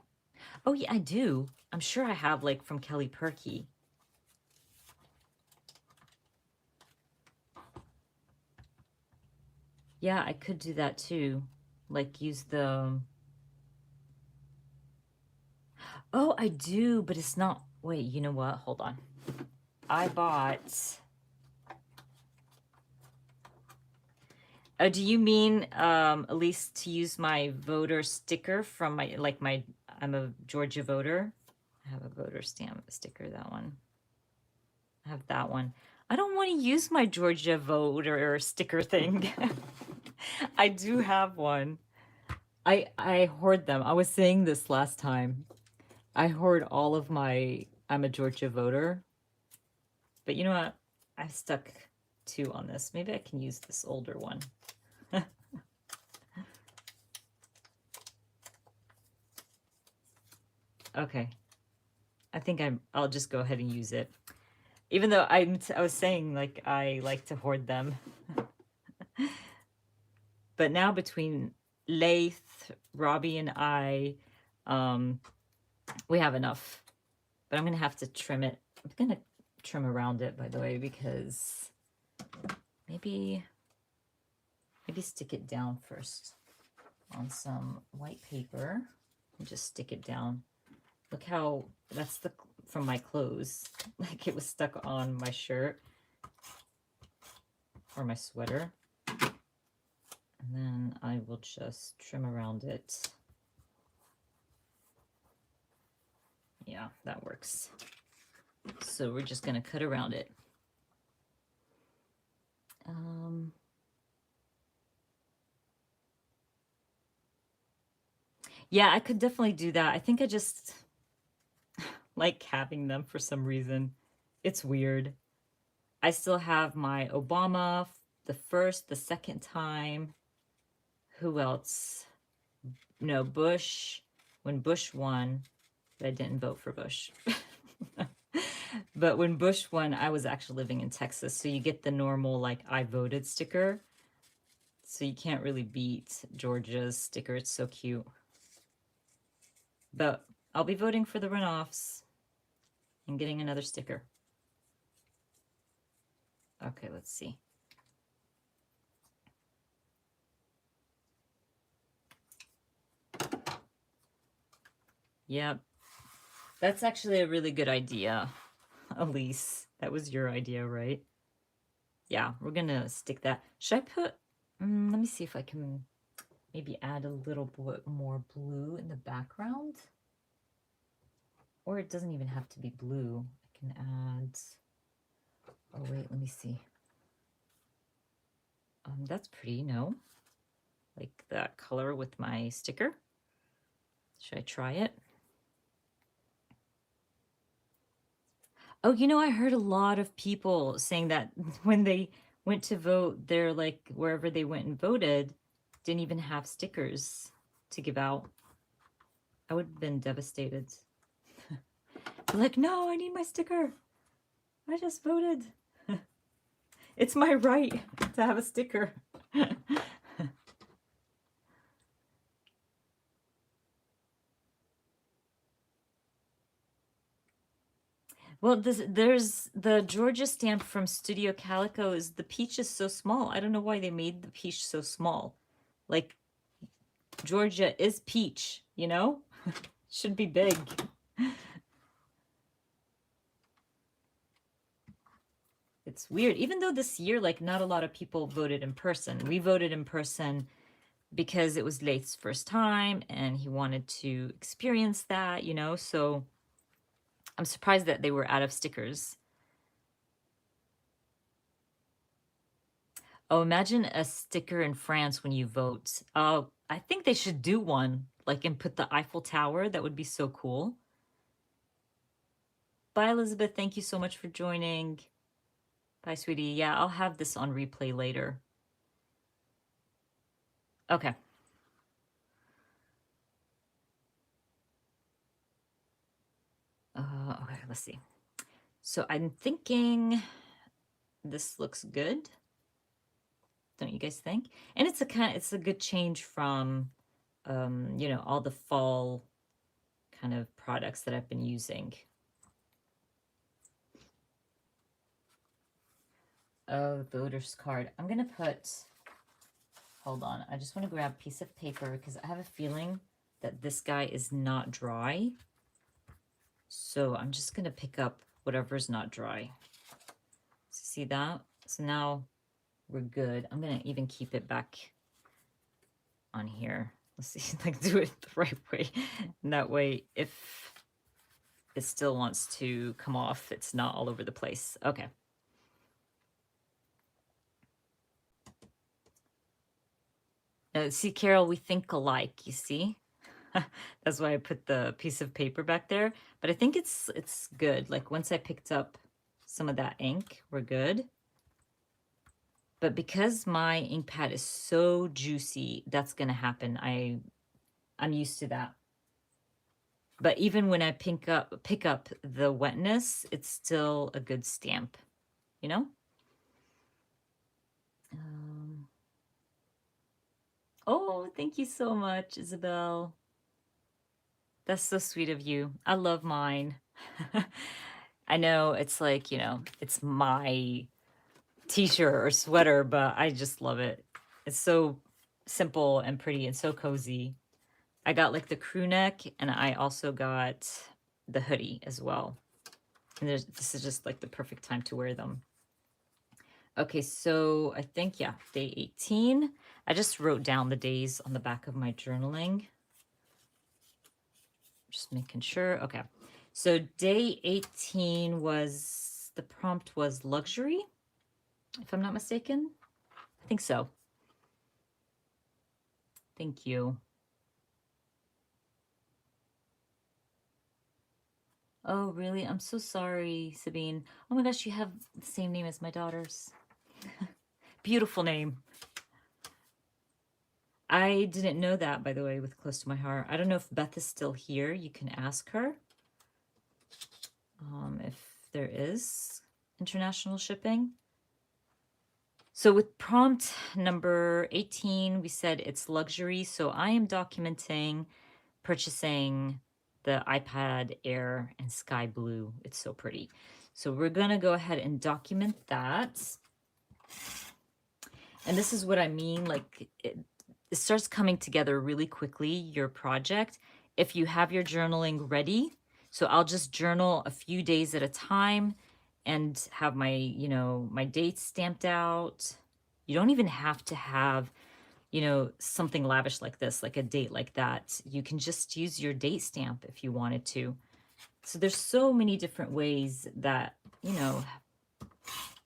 A: Oh yeah, I do. I'm sure I have like from Kelly Perky. Yeah, I could do that too. Like use the... Oh, I do, but it's not... Wait, you know what? Hold on. I bought... Oh, do you mean, Elise, to use my voter sticker from my, like my, I'm a Georgia voter. I have a voter stamp sticker, that one. I have that one. I don't want to use my Georgia voter sticker thing. I do have one. I hoard them. I was saying this last time. I hoard all of my I'm a Georgia voter. But you know what? I've stuck two on this. Maybe I can use this older one. Okay. I think I'll just go ahead and use it. Even though I was saying like I like to hoard them. But now between Laith, Robbie, and I, we have enough. But I'm gonna have to trim it. I'm gonna trim around it, by the way, because maybe stick it down first on some white paper and just stick it down. Look how that's the from my clothes. Like it was stuck on my shirt or my sweater. And then I will just trim around it. Yeah, that works. So we're just gonna cut around it. Yeah, I could definitely do that. I think I just like having them for some reason. It's weird. I still have my Obama, the first, the second time. Who else? No, Bush. When Bush won, but I didn't vote for Bush. But when Bush won, I was actually living in Texas. So you get the normal, like, I voted sticker. So you can't really beat Georgia's sticker. It's so cute. But I'll be voting for the runoffs and getting another sticker. Okay, let's see. Yep. That's actually a really good idea, Elise. That was your idea, right? Yeah, we're gonna stick that. Should I put, let me see if I can maybe add a little bit more blue in the background. Or it doesn't even have to be blue. I can add, oh wait, let me see. That's pretty, no? Like that color with my sticker. Should I try it? Oh, you know, I heard a lot of people saying that when they went to vote, they're like, wherever they went and voted, didn't even have stickers to give out. I would have been devastated. Like, no, I need my sticker. I just voted. It's my right to have a sticker. Well, there's the Georgia stamp from Studio Calico. Is the peach is so small. I don't know why they made the peach so small. Like, Georgia is peach, you know? Should be big. It's weird. Even though this year, like, not a lot of people voted in person. We voted in person because it was Leith's first time and he wanted to experience that, you know? So I'm surprised that they were out of stickers. Oh, imagine a sticker in France when you vote. Oh, I think they should do one, like, and put the Eiffel Tower. That would be so cool. Bye, Elizabeth. Thank you so much for joining. Bye, sweetie. Yeah, I'll have this on replay later. Okay. Okay, let's see. So I'm thinking this looks good. Don't you guys think? And it's a good change from, you know, all the fall kind of products that I've been using. Oh, voter's card. I'm gonna put, hold on. I just want to grab a piece of paper because I have a feeling that this guy is not dry. So I'm just gonna pick up whatever's not dry. See that? So now we're good. I'm gonna even keep it back on here. Let's see, like, do it the right way. And that way, if it still wants to come off, it's not all over the place. Okay. See, Carol, we think alike, you see? That's why I put the piece of paper back there. But I think it's good. Like, once I picked up some of that ink, we're good. But because my ink pad is so juicy, that's going to happen. I'm used to that. But even when I pick up the wetness, it's still a good stamp, you know? Oh, thank you so much, Isabel. That's so sweet of you. I love mine. I know it's like, you know, it's my t-shirt or sweater, but I just love it. It's so simple and pretty and so cozy. I got like the crew neck and I also got the hoodie as well. And this is just like the perfect time to wear them. Okay, so I think, yeah, day 18. I just wrote down the days on the back of my journaling. Just making sure. Okay. So day 18 was, the prompt was luxury, if I'm not mistaken. I think so. Thank you. Oh, really? I'm so sorry, Sabine. Oh my gosh, you have the same name as my daughters. Beautiful name. I didn't know that, by the way, with Close to My Heart. I don't know if Beth is still here. You can ask her if there is international shipping. So with prompt number 18, we said it's luxury. So I am documenting purchasing the iPad Air in sky blue. It's so pretty. So we're going to go ahead and document that. And this is what I mean. Like, it starts coming together really quickly, your project, if you have your journaling ready. So I'll just journal a few days at a time and have my, you know, my dates stamped out. You don't even have to have, you know, something lavish like this, like a date like that. You can just use your date stamp if you wanted to. So there's so many different ways that, you know,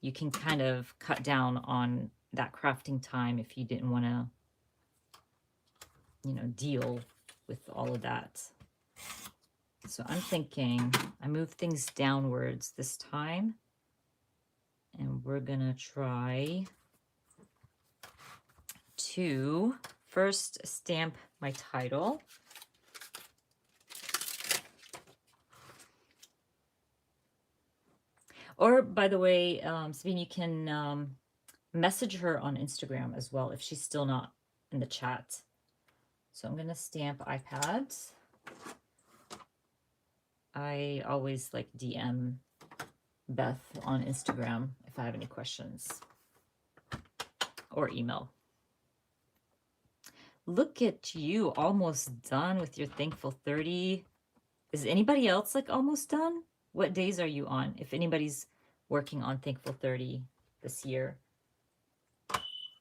A: you can kind of cut down on that crafting time if you didn't want to, you know, deal with all of that. So I'm thinking I move things downwards this time. And we're going to try to first stamp my title. Or, by the way, Sabine, you can message her on Instagram as well if she's still not in the chat. So I'm going to stamp iPad. I always like DM Beth on Instagram if I have any questions, or email. Look at you, almost done with your Thankful 30. Is anybody else like almost done? What days are you on? If anybody's working on Thankful 30 this year.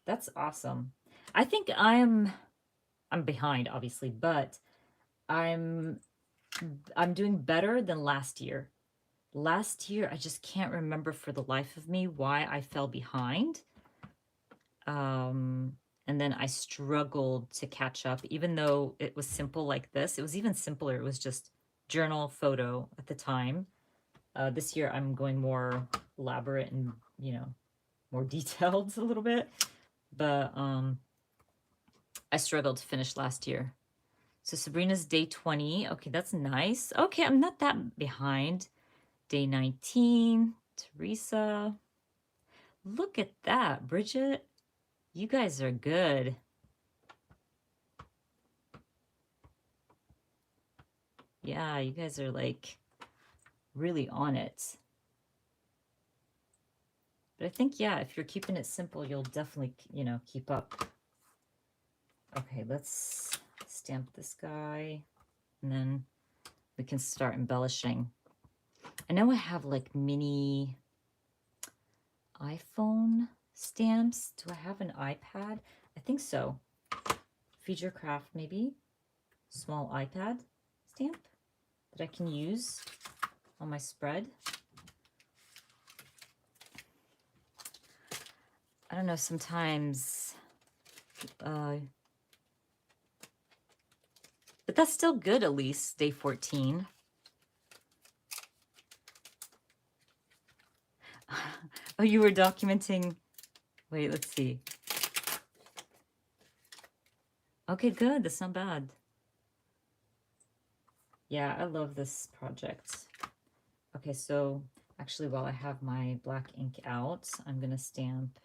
A: That's awesome. I think I'm behind, obviously, but I'm doing better than last year. Last year, I just can't remember for the life of me why I fell behind. And then I struggled to catch up, even though it was simple like this. It was even simpler. It was just journal photo at the time. This year, I'm going more elaborate and, you know, more detailed a little bit. But I struggled to finish last year. So Sabrina's day 20. Okay, that's nice. Okay, I'm not that behind. Day 19, Teresa. Look at that, Bridget. You guys are good. Yeah, you guys are like really on it. But I think, yeah, if you're keeping it simple, you'll definitely, you know, keep up. Okay, let's stamp this guy and then we can start embellishing. I know I have like mini iPhone stamps. Do I have an iPad? I think so. Feed Your Craft, maybe. Small iPad stamp that I can use on my spread. I don't know, sometimes, but that's still good, at least, day 14. Oh, you were documenting, wait, let's see. Okay, good, that's not bad. Yeah, I love this project. Okay, so actually while I have my black ink out, I'm gonna stamp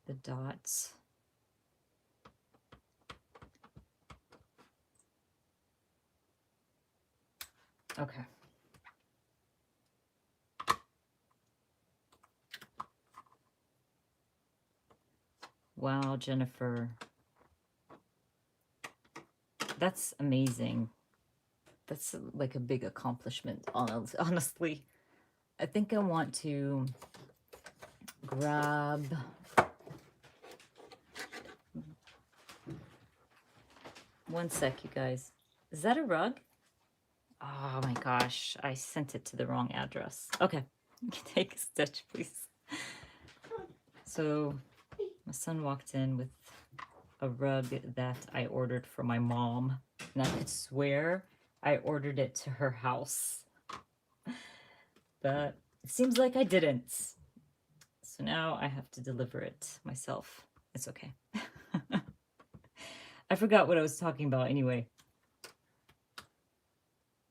A: the dots. Okay. Wow, Jennifer. That's amazing. That's like a big accomplishment, honestly. I think I want to grab one sec, you guys. Is that a rug? Oh my gosh, I sent it to the wrong address. Okay, take a stitch, please. So my son walked in with a rug that I ordered for my mom, and I could swear I ordered it to her house. But it seems like I didn't. So now I have to deliver it myself. It's okay. I forgot what I was talking about anyway.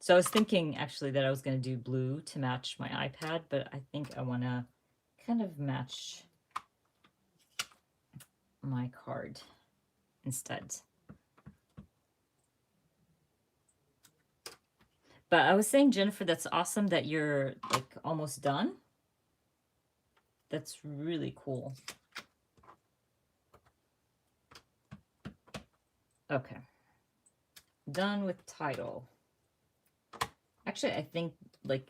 A: So I was thinking actually that I was going to do blue to match my iPad, but I think I want to kind of match my card instead. But I was saying, Jennifer, that's awesome that you're like almost done. That's really cool. Okay. Done with title. Actually, I think like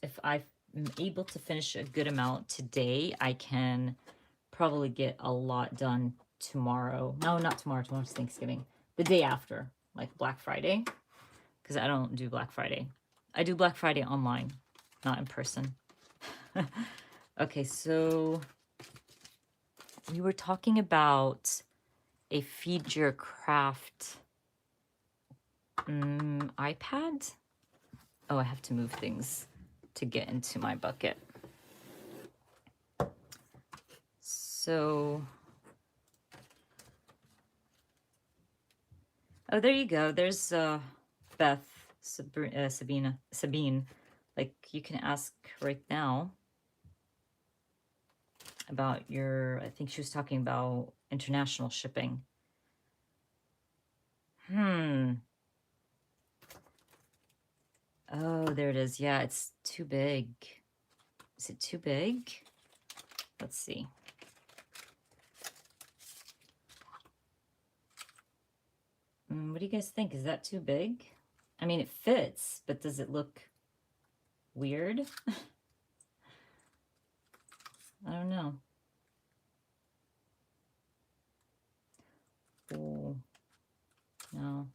A: if I'm able to finish a good amount today, I can probably get a lot done tomorrow. No, not tomorrow. Tomorrow's Thanksgiving. The day after, like Black Friday. Because I don't do Black Friday. I do Black Friday online, not in person. Okay, so we were talking about a Feed Your Craft iPad. Oh, I have to move things to get into my bucket. So, oh, there you go. There's Beth, Sabine. Like, you can ask right now about your, I think she was talking about international shipping. Oh, there it is. Yeah, it's too big. Is it too big? Let's see. What do you guys think? Is that too big? I mean, it fits, but does it look weird? I don't know. Oh, no.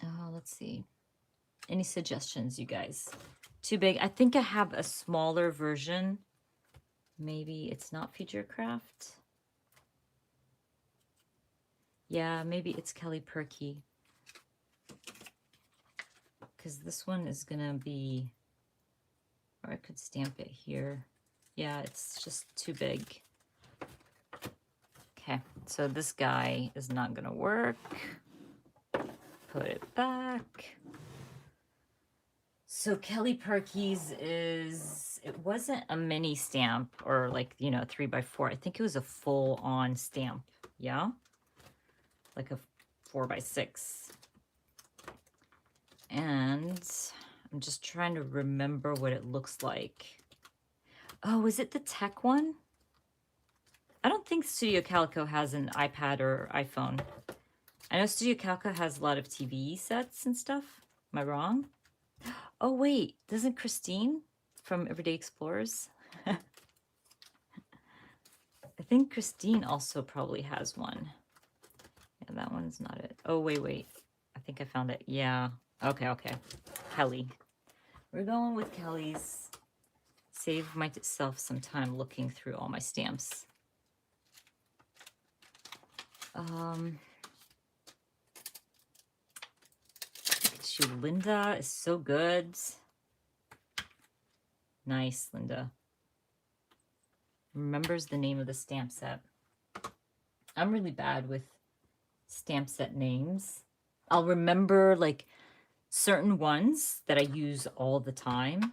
A: Oh, let's see. Any suggestions, you guys? Too big? I think I have a smaller version. Maybe it's not Future Craft. Yeah, maybe it's Kelly Perky. Because this one is gonna be, or I could stamp it here. Yeah, it's just too big. Okay, so this guy is not gonna work. Put it back. So Kelly Perky's is, it wasn't a mini stamp or like, you know, 3x4. I think it was a full-on stamp. Yeah, like a 4x6. And I'm just trying to remember what it looks like. Oh, is it the tech one? I don't think Studio Calico has an iPad or iPhone. I know Studio Calico has a lot of TV sets and stuff. Am I wrong? Oh, wait. Doesn't Christine from Everyday Explorers? I think Christine also probably has one. Yeah, that one's not it. Oh, wait. I think I found it. Yeah. Okay. Kelly. We're going with Kelly's. Save myself some time looking through all my stamps. Linda is so good. Nice, Linda. Remembers the name of the stamp set. I'm really bad with stamp set names. I'll remember like certain ones that I use all the time.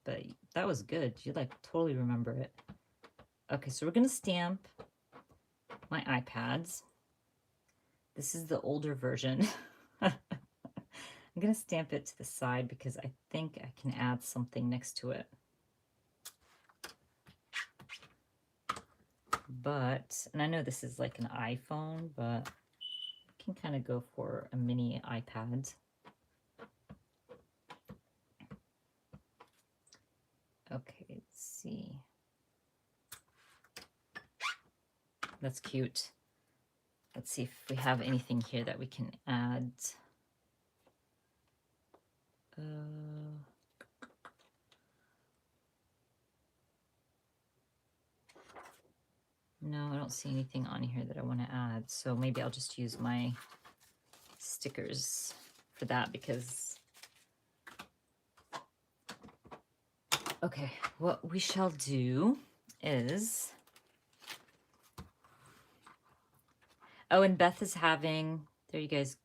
A: But that was good. You like totally remember it. Okay, so we're gonna stamp my iPads. This is the older version. I'm gonna stamp it to the side because I think I can add something next to it. But, and I know this is like an iPhone, but I can kind of go for a mini iPad. Okay, let's see. That's cute. Let's see if we have anything here that we can add. No, I don't see anything on here that I want to add. So maybe I'll just use my stickers for that because... Okay, what we shall do is... Oh, and Beth is having... There you guys...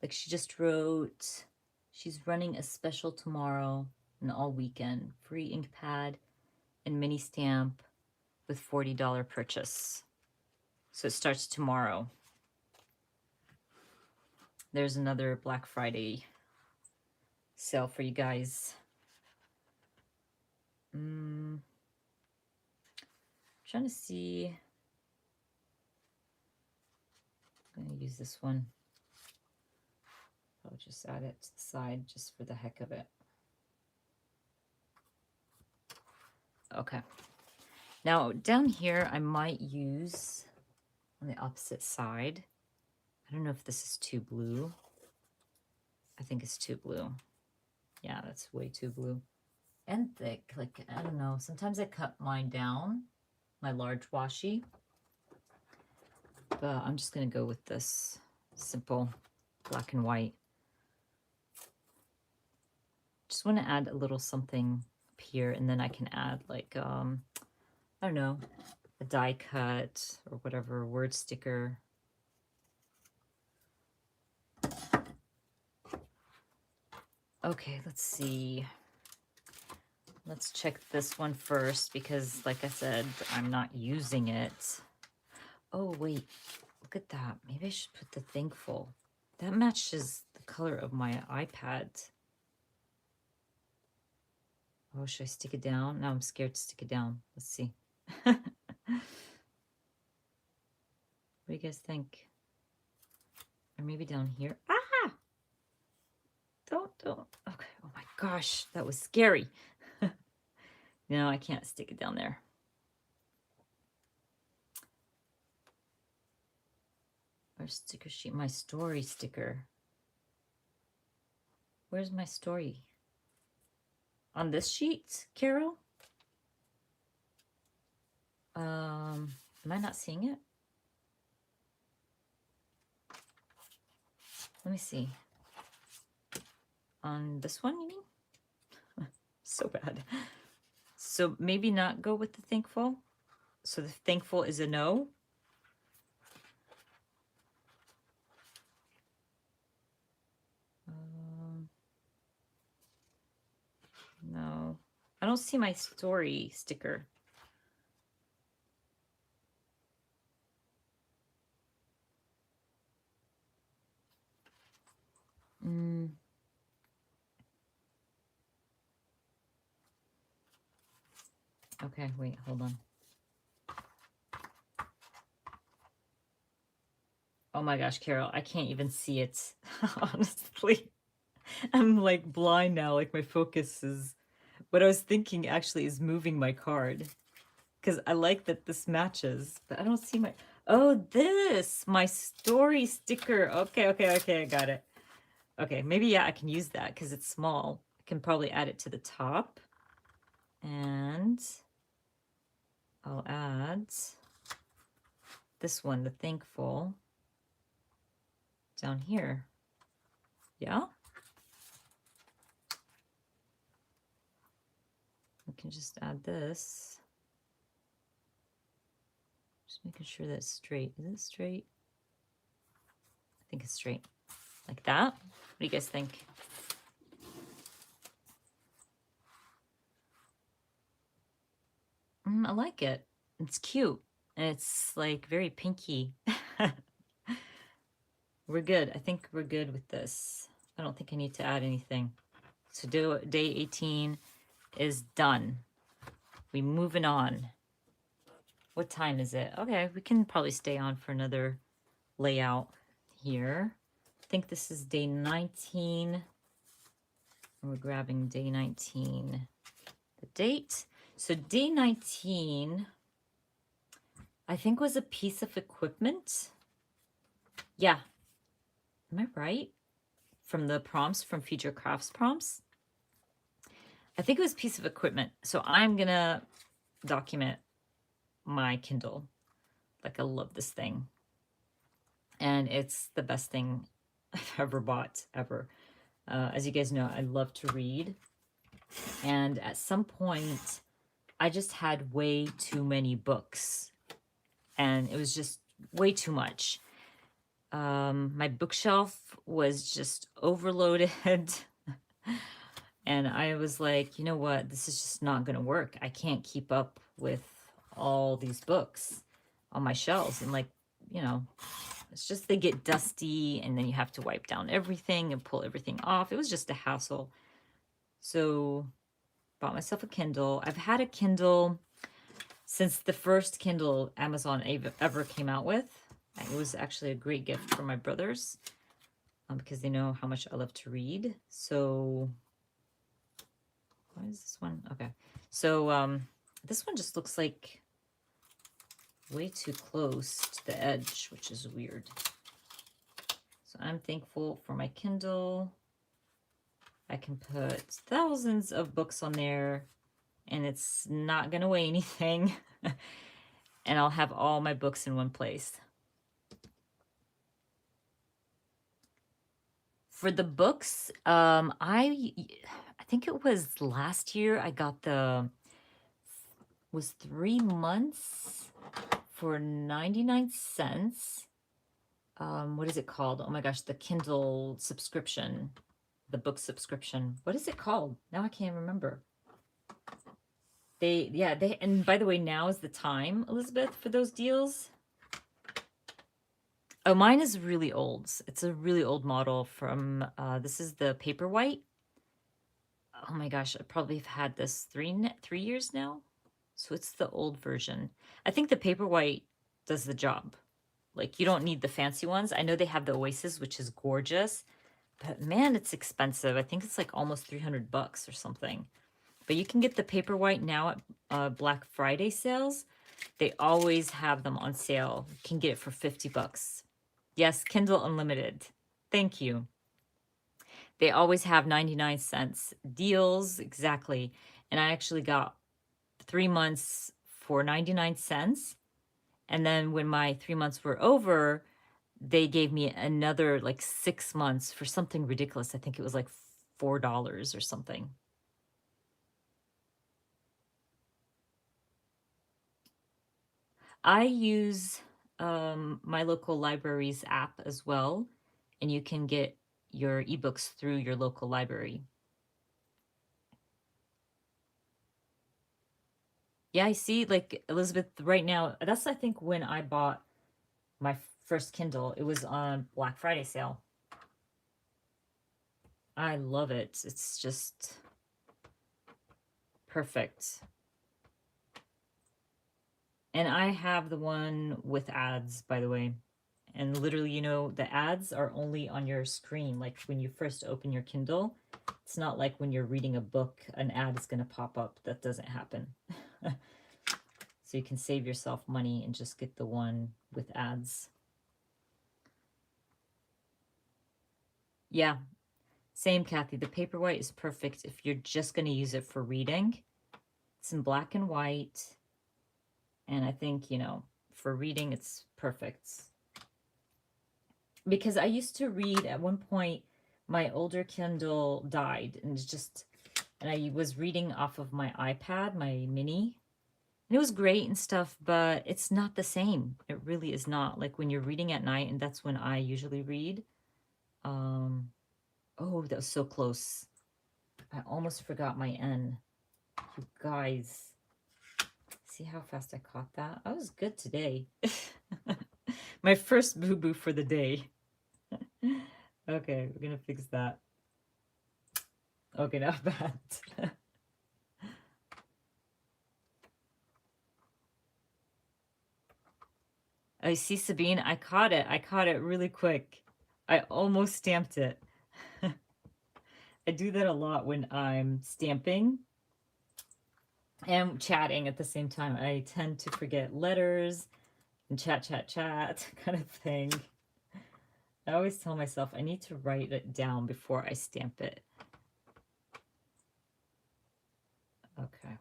A: Like she just wrote... She's running a special tomorrow and all weekend. Free ink pad and mini stamp with $40 purchase. So it starts tomorrow. There's another Black Friday sale for you guys. Trying to see. I'm going to use this one. I'll just add it to the side just for the heck of it. Okay. Now down here, I might use on the opposite side. I don't know if this is too blue. I think it's too blue. Yeah, that's way too blue. And thick, like, I don't know. Sometimes I cut mine down, my large washi. But I'm just going to go with this simple black and white. Just want to add a little something up here, and then I can add like, I don't know, a die cut or whatever, word sticker. Okay, let's see. Let's check this one first because, like I said, I'm not using it. Oh, wait. Look at that. Maybe I should put the thankful. That matches the color of my iPad. Oh, should I stick it down? Now I'm scared to stick it down. Let's see. What do you guys think? Or maybe down here. Ah! Don't. Okay. Oh my gosh, that was scary. No, I can't stick it down there. Our sticker sheet, my story sticker. Where's my story? On this sheet, Carol? Am I not seeing it? Let me see. On this one, you mean? So bad. So maybe not go with the thankful. So the thankful is a no. No, I don't see my story sticker. Okay, wait, hold on. Oh my gosh, Carol, I can't even see it. Honestly, I'm like blind now. Like my focus is, what I was thinking actually is moving my card. Because I like that this matches, but I don't see my, oh, this, my story sticker. Okay, I got it. Okay, maybe, yeah, I can use that because it's small. I can probably add it to the top. And I'll add this one, the thankful, down here. Yeah? We can just add this. Just making sure that's straight. Is it straight? I think it's straight. Like that. What do you guys think? I like it. It's cute. And it's like very pinky. We're good. I think we're good with this. I don't think I need to add anything. So day 18 is done. We moving on. What time is it? Okay, we can probably stay on for another layout here. I think this is day 19. We're grabbing day 19. The date. So day 19, I think was a piece of equipment. Yeah. Am I right? From the prompts, from Future Crafts prompts. I think it was a piece of equipment. So I'm going to document my Kindle. Like, I love this thing. And it's the best thing I've ever bought, ever. As you guys know, I love to read. And at some point, I just had way too many books. And it was just way too much. My bookshelf was just overloaded. And I was like, you know what? This is just not going to work. I can't keep up with all these books on my shelves. And like, you know, it's just they get dusty and then you have to wipe down everything and pull everything off. It was just a hassle. So bought myself a Kindle. I've had a Kindle since the first Kindle Amazon ever came out with. It was actually a great gift for my brothers because they know how much I love to read. So why is this one? Okay. So this one just looks like way too close to the edge, which is weird. So I'm thankful for my Kindle. I can put thousands of books on there and it's not going to weigh anything. And I'll have all my books in one place. For the books, I think it was last year I got was 3 months for 99 cents. What is it called? Oh my gosh, the Kindle subscription, the book subscription. What is it called? Now I can't remember. And by the way, now is the time, Elizabeth, for those deals. Oh, mine is really old. It's a really old model from, this is the Paperwhite. Oh my gosh, I probably have had this 3 years now. So it's the old version. I think the Paperwhite does the job. Like, you don't need the fancy ones. I know they have the Oasis, which is gorgeous, but man, it's expensive. I think it's like almost 300 bucks or something. But you can get the Paperwhite now at Black Friday sales. They always have them on sale. You can get it for 50 bucks. Yes, Kindle Unlimited. Thank you. They always have 99 cents deals, exactly. And I actually got 3 months for 99 cents. And then when my 3 months were over, they gave me another like 6 months for something ridiculous. I think it was like $4 or something. I use my local library's app as well, and you can get your ebooks through your local library. Yeah, I see, like Elizabeth, right now, that's I think when I bought my first Kindle, it was on Black Friday sale. I love it. It's just perfect. And I have the one with ads, by the way. And literally, you know, the ads are only on your screen. Like when you first open your Kindle, it's not like when you're reading a book, an ad is going to pop up. That doesn't happen. So you can save yourself money and just get the one with ads. Yeah, same, Kathy. The Paperwhite is perfect if you're just going to use it for reading. It's in black and white. And I think, you know, for reading, it's perfect. Because I used to read at one point, my older Kindle died, and I was reading off of my iPad, my mini, and it was great and stuff, but it's not the same. It really is not. Like when you're reading at night, and that's when I usually read. Oh, that was so close. I almost forgot my N. You guys, see how fast I caught that? I was good today. My first boo-boo for the day. Okay, we're gonna fix that. Okay, not bad. I see, Sabine. I caught it. I caught it really quick. I almost stamped it. I do that a lot when I'm stamping and chatting at the same time. I tend to forget letters and chat kind of thing. I always tell myself I need to write it down before I stamp it. Okay.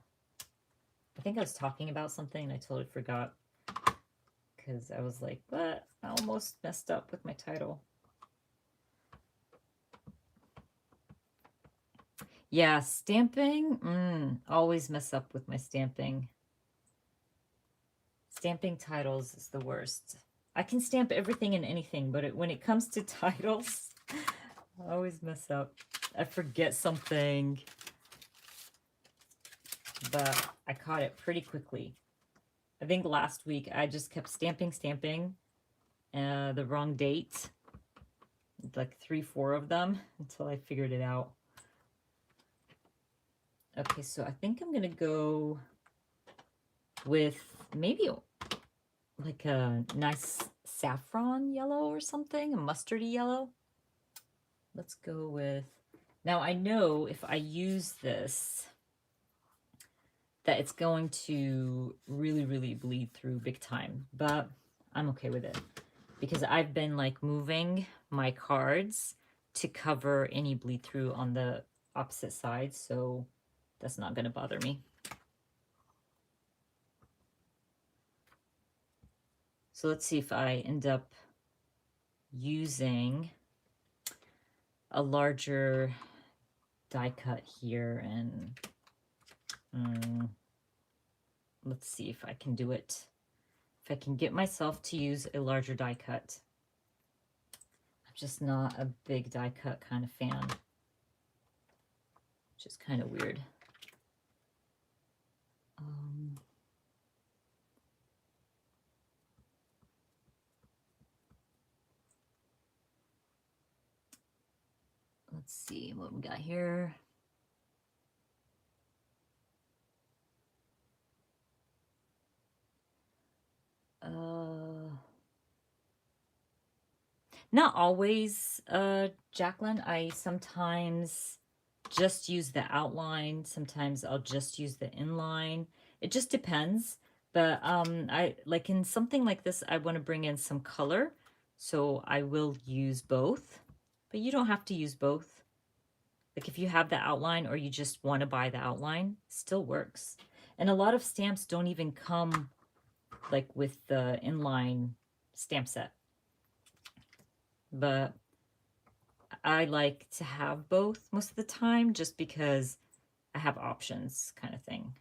A: I think I was talking about something and I totally forgot because I was like, what? I almost messed up with my title. Yeah, stamping. Always mess up with my stamping. Stamping titles is the worst. I can stamp everything and anything, but when it comes to titles, I always mess up. I forget something, but I caught it pretty quickly. I think last week I just kept stamping, the wrong date, like 3-4 of them, until I figured it out. Okay, so I think I'm gonna go with maybe like a nice saffron yellow or something, a mustardy yellow. Let's go with, now I know if I use this, that it's going to really, really bleed through big time, but I'm okay with it because I've been like moving my cards to cover any bleed through on the opposite side, so that's not going to bother me. So let's see if I end up using a larger die cut here, and let's see if I can do it. If I can get myself to use a larger die cut. I'm just not a big die cut kind of fan, which is kind of weird. Let's see what we got here. Not always, Jacqueline. I sometimes just use the outline. Sometimes I'll just use the inline. It just depends. But I like in something like this, I want to bring in some color. So I will use both. But you don't have to use both. Like if you have the outline or you just want to buy the outline, still works. And a lot of stamps don't even come like with the inline stamp set. But I like to have both most of the time just because I have options kind of thing.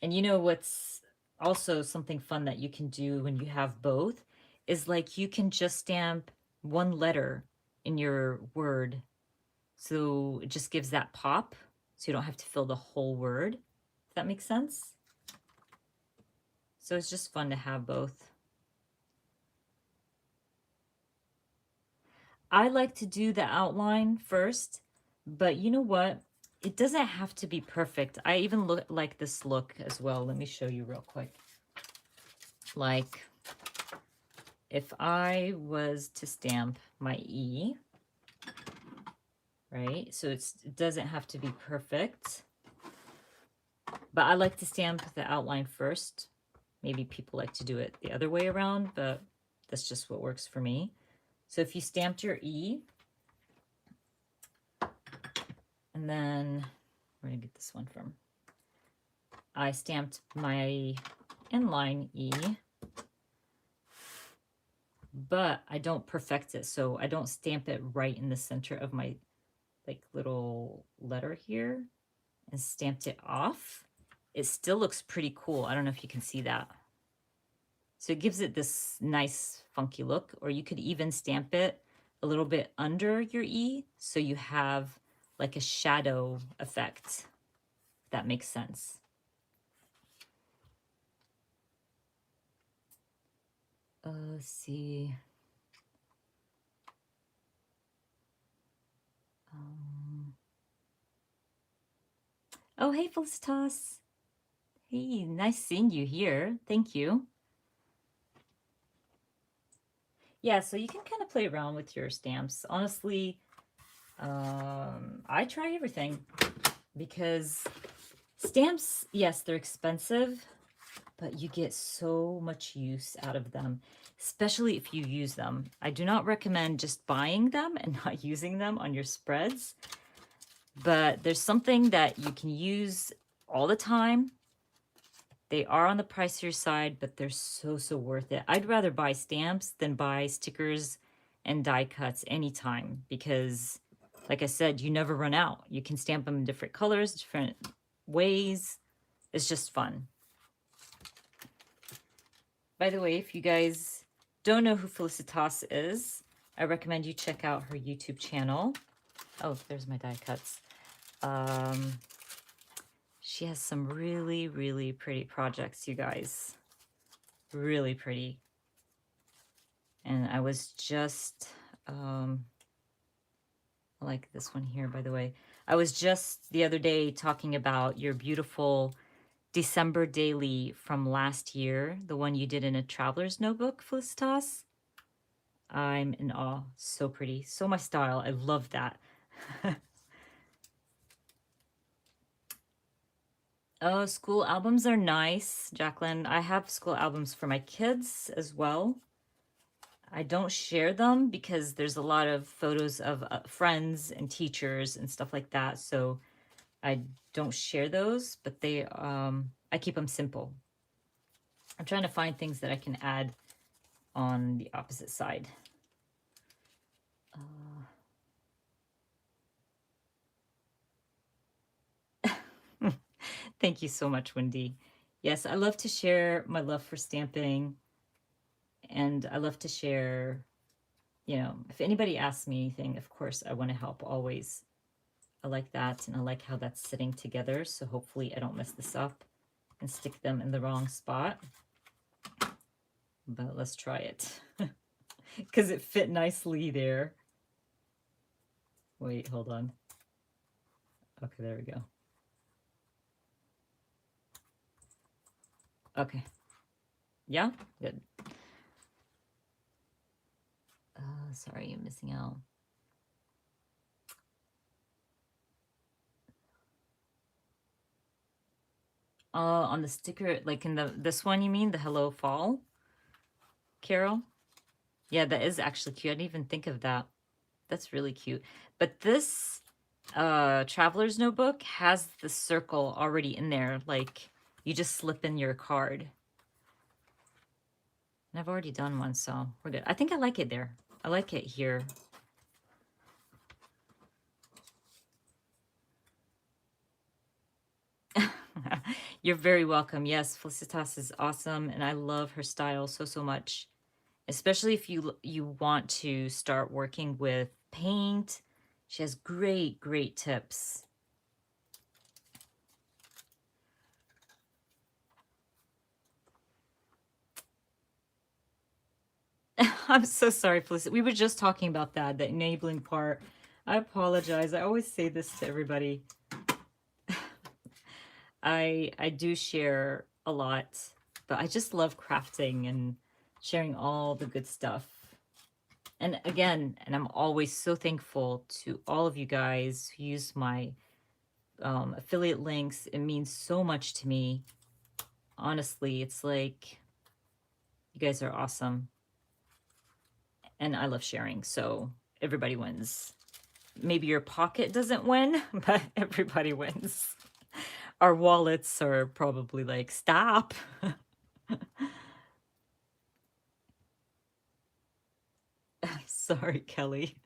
A: And you know what's also something fun that you can do when you have both is like you can just stamp one letter in your word. So it just gives that pop. So you don't have to fill the whole word. If that makes sense. So it's just fun to have both. I like to do the outline first, but you know what? It doesn't have to be perfect. I even like this look as well. Let me show you real quick. Like if I was to stamp my E, right? So it doesn't have to be perfect, but I like to stamp the outline first. Maybe people like to do it the other way around, but that's just what works for me. So if you stamped your E, and then where did I get this one from? I stamped my inline E, but I don't perfect it. So I don't stamp it right in the center of my like little letter here and stamped it off. It still looks pretty cool. I don't know if you can see that. So it gives it this nice funky look, or you could even stamp it a little bit under your E so you have like a shadow effect, if that makes sense. Let's see. Oh, hey, Felicitas. Hey, nice seeing you here. Thank you. Yeah, so you can kind of play around with your stamps. Honestly, I try everything because stamps, yes, they're expensive, but you get so much use out of them, especially if you use them. I do not recommend just buying them and not using them on your spreads, but there's something that you can use all the time. They are on the pricier side, but they're so, so worth it. I'd rather buy stamps than buy stickers and die cuts anytime because, like I said, you never run out. You can stamp them in different colors, different ways. It's just fun. By the way, if you guys don't know who Felicitas is, I recommend you check out her YouTube channel. Oh, there's my die cuts. She has some really, really pretty projects, you guys. Really pretty. And I was just, I like this one here, by the way. I was just the other day talking about your beautiful December daily from last year, the one you did in a traveler's notebook, Felicitas. I'm in awe. So pretty. So my style. I love that. Oh, school albums are nice, Jacqueline. I have school albums for my kids as well. I don't share them because there's a lot of photos of friends and teachers and stuff like that. So I don't share those, but they, I keep them simple. I'm trying to find things that I can add on the opposite side. Thank you so much, Wendy. Yes, I love to share my love for stamping, and I love to share, you know, if anybody asks me anything, of course, I want to help always. I like that, and I like how that's sitting together, so hopefully I don't mess this up and stick them in the wrong spot. But let's try it, because it fit nicely there. Wait, hold on. Okay, there we go. Okay. Yeah, good. sorry, I'm missing out. On the sticker, like in this one, you mean the Hello Fall Carol? Yeah, that is actually cute. I didn't even think of that. That's really cute. But this traveler's notebook has the circle already in there. Like you just slip in your card. And I've already done one, so we're good. I think I like it there. I like it here. You're very welcome. Yes, Felicitas is awesome, and I love her style so, so much. Especially if you want to start working with paint. She has great, great tips. I'm so sorry, Felicity. We were just talking about that, the enabling part. I apologize. I always say this to everybody. I do share a lot, but I just love crafting and sharing all the good stuff. And again, and I'm always so thankful to all of you guys who use my affiliate links. It means so much to me. Honestly, it's like you guys are awesome. And I love sharing, so everybody wins. Maybe your pocket doesn't win, but everybody wins. Our wallets are probably like, stop. Sorry, Kelly.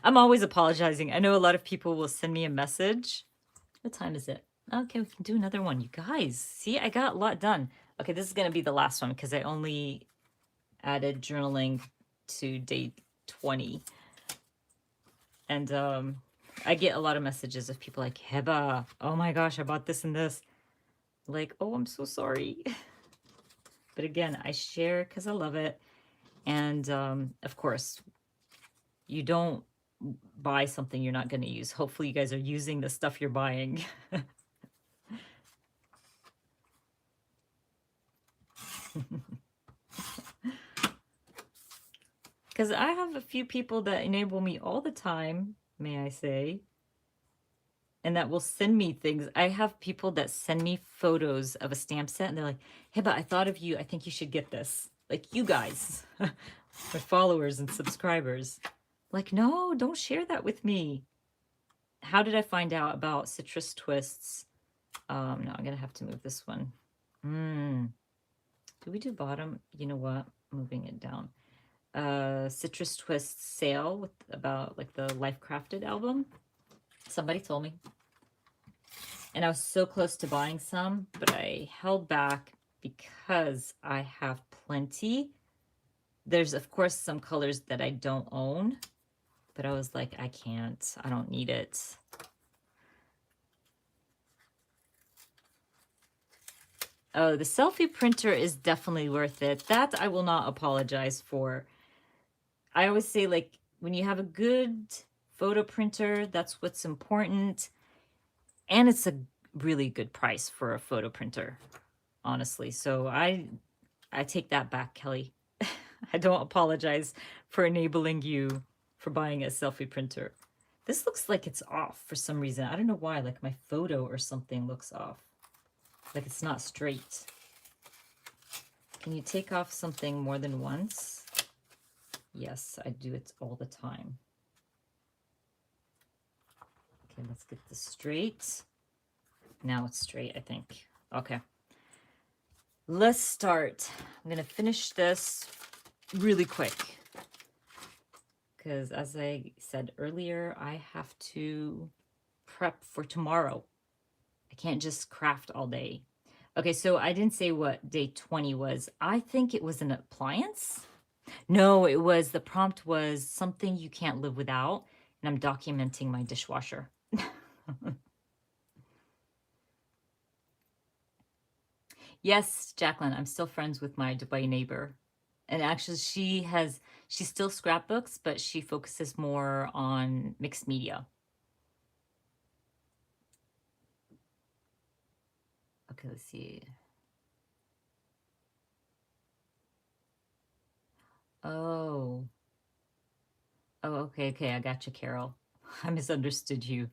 A: I'm always apologizing. I know a lot of people will send me a message. What time is it? Okay, we can do another one. You guys, see, I got a lot done. Okay, this is going to be the last one because I only added journaling to day 20. And I get a lot of messages of people like, Heba, oh my gosh, I bought this and this. Like, oh, I'm so sorry. But again, I share because I love it. And of course, you don't buy something you're not going to use. Hopefully you guys are using the stuff you're buying. Because I have a few people that enable me all the time, may I say, and that will send me things. I have people that send me photos of a stamp set, and they're like, Hiba, I thought of you. I think you should get this. Like, you guys, my followers and subscribers. Like, no, don't share that with me. How did I find out about citrus twists? No, I'm going to have to move this one. Do we do bottom? You know what? Moving it down. Citrus Twist sale with about like the Life Crafted album. Somebody told me. And I was so close to buying some, but I held back because I have plenty. There's, of course, some colors that I don't own, but I was like, I can't. I don't need it. Oh, the selfie printer is definitely worth it. That I will not apologize for. I always say, like, when you have a good photo printer, that's what's important. And it's a really good price for a photo printer, honestly. So I take that back, Kelly. I don't apologize for enabling you for buying a selfie printer. This looks like it's off for some reason. I don't know why, like my photo or something looks off. Like it's not straight. Can you take off something more than once? Yes, I do it all the time. Okay, let's get this straight. Now it's straight, I think. Okay. Let's start. I'm going to finish this really quick because, as I said earlier, I have to prep for tomorrow. I can't just craft all day. Okay, so I didn't say what day 20 was. I think it was an appliance. No, it was, the prompt was something you can't live without, and I'm documenting my dishwasher. Yes, Jacqueline, I'm still friends with my Dubai neighbor. And actually she still scrapbooks, but she focuses more on mixed media. Okay, let's see. Oh, Okay, I got you, Carol. I misunderstood you.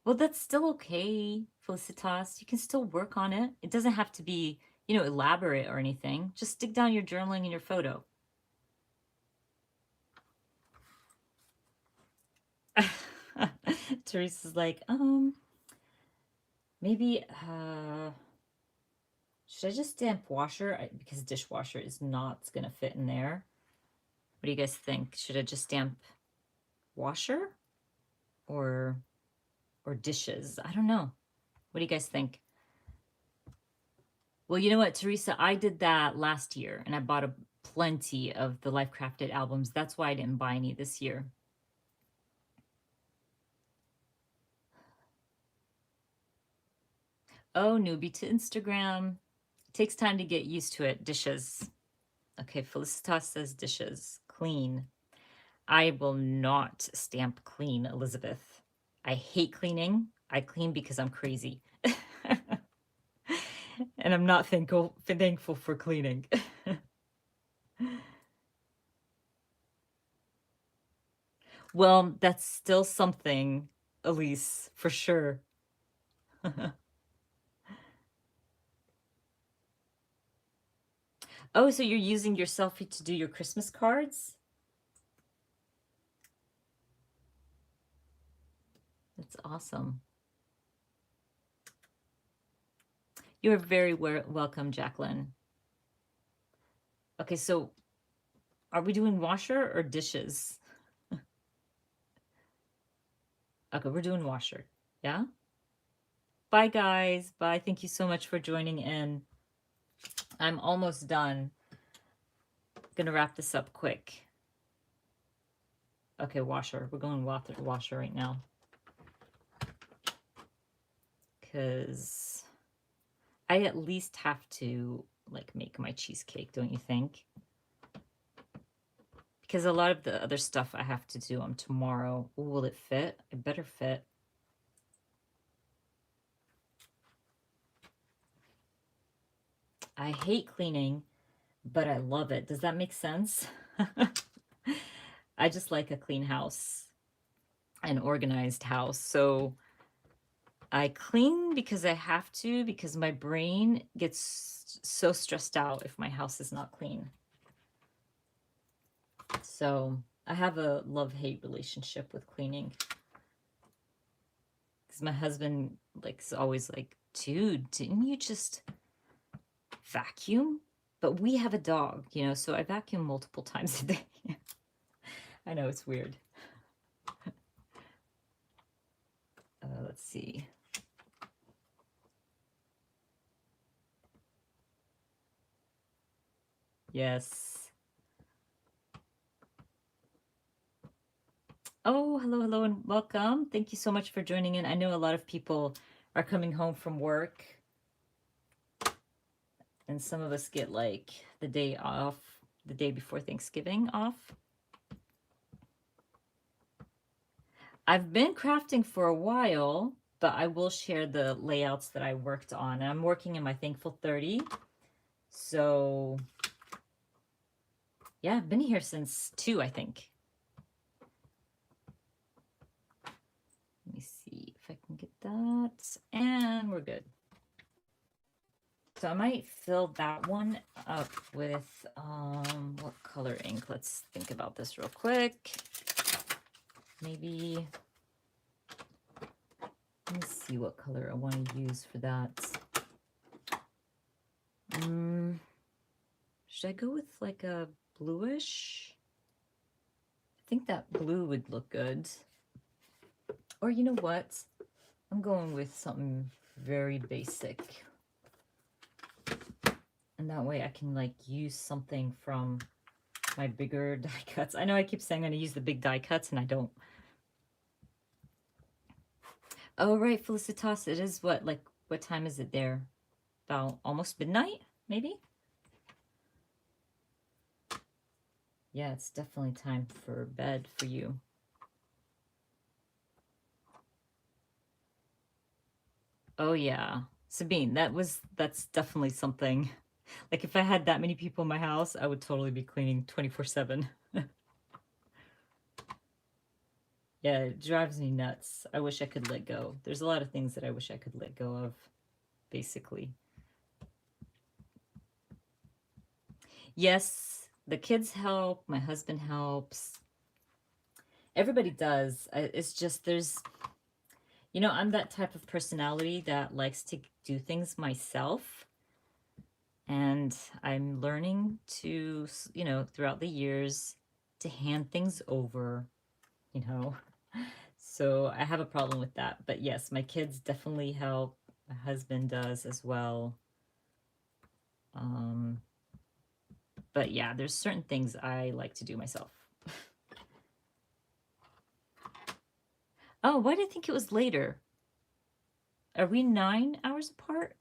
A: Well, that's still okay, Felicitas. You can still work on it. It doesn't have to be, elaborate or anything. Just stick down your journaling and your photo. Teresa's like, maybe, should I just stamp washer? Because dishwasher is not gonna fit in there. What do you guys think? Should I just stamp washer or dishes? I don't know. What do you guys think? Well, you know what, Teresa, I did that last year and I bought plenty of the Life Crafted albums. That's why I didn't buy any this year. Oh, newbie to Instagram. It takes time to get used to it. Dishes. Okay, Felicitas says dishes. Clean. I will not stamp clean, Elizabeth. I hate cleaning. I clean because I'm crazy. And I'm not thankful for cleaning. Well, that's still something, Elise, for sure. Oh, so you're using your selfie to do your Christmas cards? That's awesome. You're very welcome, Jacqueline. Okay, so are we doing washer or dishes? Okay, we're doing washer. Yeah? Bye, guys. Bye. Thank you so much for joining in. I'm almost done. Gonna wrap this up quick. Okay, washer. We're going washer right now. Because I at least have to like make my cheesecake, don't you think? Because a lot of the other stuff I have to do on tomorrow. Ooh, will it fit? It better fit. I hate cleaning, but I love it. Does that make sense? I just like a clean house, an organized house. So I clean because I have to, because my brain gets so stressed out if my house is not clean. So I have a love-hate relationship with cleaning. Because my husband is always like, dude, didn't you just vacuum? But we have a dog, so I vacuum multiple times a day. I know, it's weird. Let's see. Yes. Oh, hello, and welcome. Thank you so much for joining in. I know a lot of people are coming home from work, and some of us get like the day off, the day before Thanksgiving off. I've been crafting for a while, but I will share the layouts that I worked on. I'm working in my Thankful 30. So yeah, I've been here since 2, I think. Let me see if I can get that. And we're good. So I might fill that one up with, what color ink? Let's think about this real quick. Maybe, let me see what color I want to use for that. Should I go with like a bluish? I think that blue would look good. Or you know what? I'm going with something very basic. And that way I can like use something from my bigger die cuts. I know I keep saying I'm going to use the big die cuts and I don't. Oh, right, Felicitas, it is what time is it there? About almost midnight, maybe? Yeah, it's definitely time for bed for you. Oh yeah, Sabine, that's definitely something Like if I had that many people in my house, I would totally be cleaning 24/7. Yeah, it drives me nuts. I wish I could let go. There's a lot of things that I wish I could let go of, basically. Yes, the kids help, my husband helps. Everybody does. It's just I'm that type of personality that likes to do things myself. And I'm learning to, throughout the years, to hand things over, you know. So I have a problem with that. But yes, my kids definitely help. My husband does as well. Um, but yeah, there's certain things I like to do myself. Oh, why did I think it was later? Are we 9 hours apart?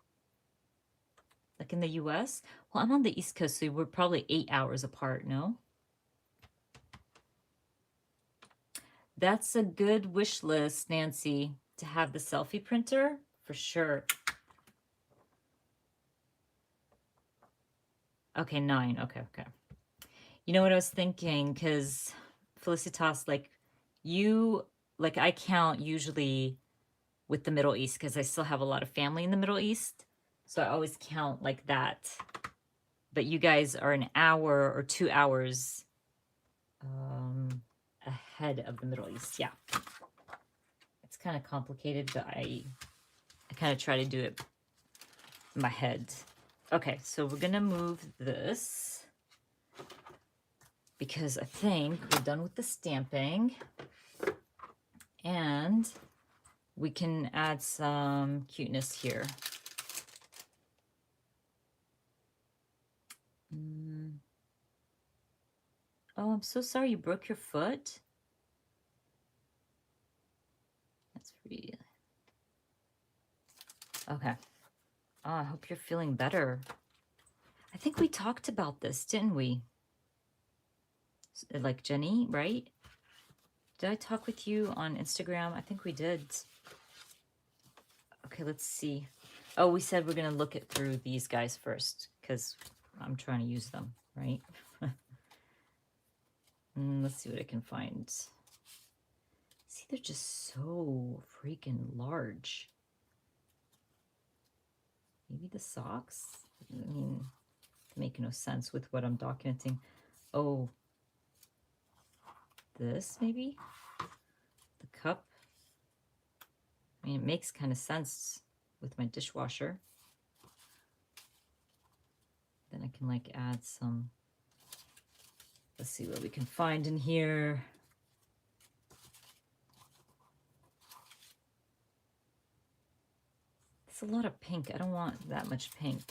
A: Like in the US? Well, I'm on the East Coast, so we're probably 8 hours apart, no? That's a good wish list, Nancy, to have the selfie printer, for sure. Okay, 9. Okay, okay. You know what I was thinking? Because Felicitas, I count usually with the Middle East because I still have a lot of family in the Middle East. So I always count like that. But you guys are an hour or 2 hours ahead of the Middle East. Yeah. It's kind of complicated, but I kind of try to do it in my head. Okay, so we're going to move this because I think we're done with the stamping. And we can add some cuteness here. Oh, I'm so sorry you broke your foot. That's really... Okay. Oh, I hope you're feeling better. I think we talked about this, didn't we? Like Jenny, right? Did I talk with you on Instagram? I think we did. Okay, let's see. Oh, we said we're going to look it through these guys first because I'm trying to use them, right? Let's see what I can find. See, they're just so freaking large. Maybe the socks? I mean, they make no sense with what I'm documenting. Oh, this maybe? The cup? I mean, it makes kind of sense with my dishwasher. Then I can like add some, let's see what we can find in here. It's a lot of pink. I don't want that much pink.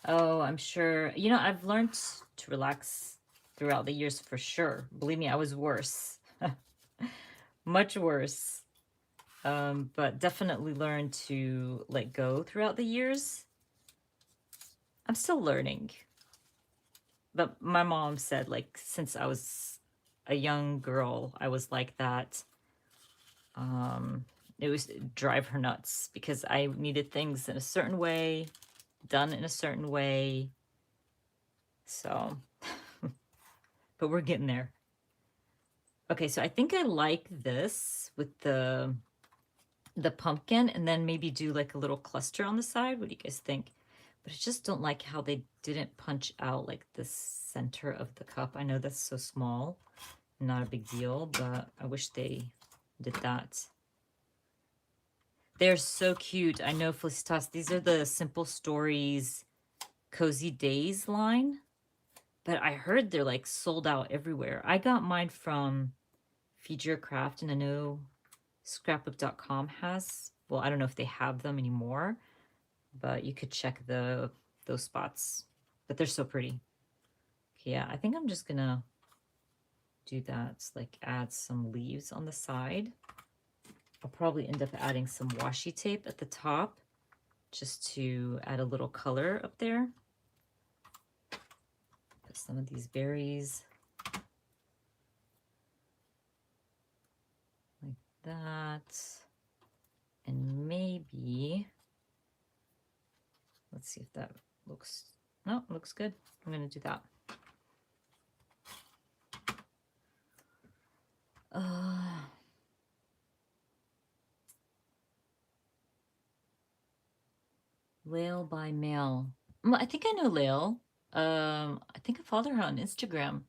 A: Oh, I'm sure. You know, I've learned to relax throughout the years for sure. Believe me, I was worse. Much worse. But definitely learned to let go throughout the years. I'm still learning. But my mom said, like, since I was a young girl, I was like that. It was drive her nuts because I needed things in a certain way, done in a certain way. So, but we're getting there. Okay, so I think I like this with the pumpkin and then maybe do like a little cluster on the side. What do you guys think? But I just don't like how they didn't punch out like the center of the cup. I know that's so small, not a big deal, but I wish they did that. They're so cute. I know, Felicitas, these are the Simple Stories Cozy Days line, but I heard they're like sold out everywhere. I got mine from Feed Your Craft, and I know scrapbook.com has, well, I don't know if they have them anymore, but you could check those spots. But they're so pretty. Okay, yeah, I think I'm just gonna do that, like add some leaves on the side. I'll probably end up adding some washi tape at the top just to add a little color up there. Put some of these berries. that. And maybe, let's see if that looks, no, looks good. I'm going to do that. Lail by mail. I think I know Lail. I think I followed her on Instagram.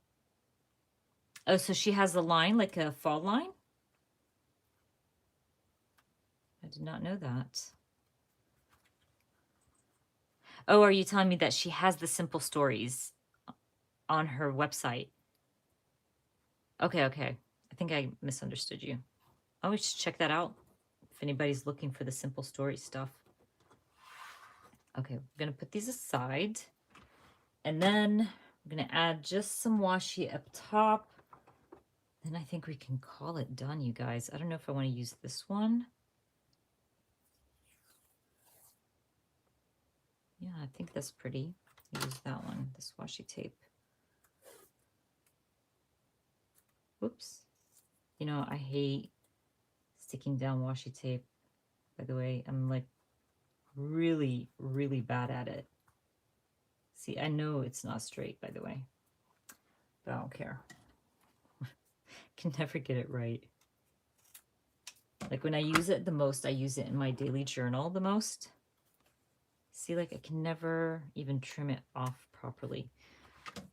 A: Oh, so she has a line, like a fall line? I did not know that. Oh, are you telling me that she has the simple stories on her website? Okay, okay. I think I misunderstood you. Oh, we should check that out if anybody's looking for the simple story stuff. Okay, we're going to put these aside. And then we're going to add just some washi up top. Then I think we can call it done, you guys. I don't know if I want to use this one. Yeah, I think that's pretty. Use that one, this washi tape. Whoops. You know, I hate sticking down washi tape. By the way, I'm like really, really bad at it. See, I know it's not straight, by the way, but I don't care. Can never get it right. Like when I use it the most, I use it in my daily journal the most. See, like I can never even trim it off properly,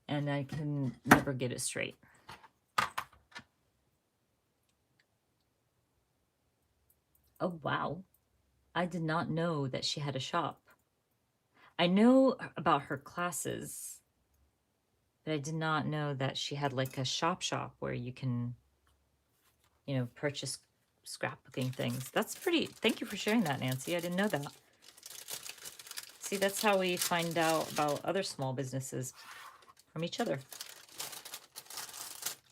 A: and I can never get it straight. Oh, wow. I did not know that she had a shop. I know about her classes, but I did not know that she had like a shop where you can, you know, purchase scrapbooking things. That's pretty, thank you for sharing that, Nancy. I didn't know that. See, that's how we find out about other small businesses, from each other.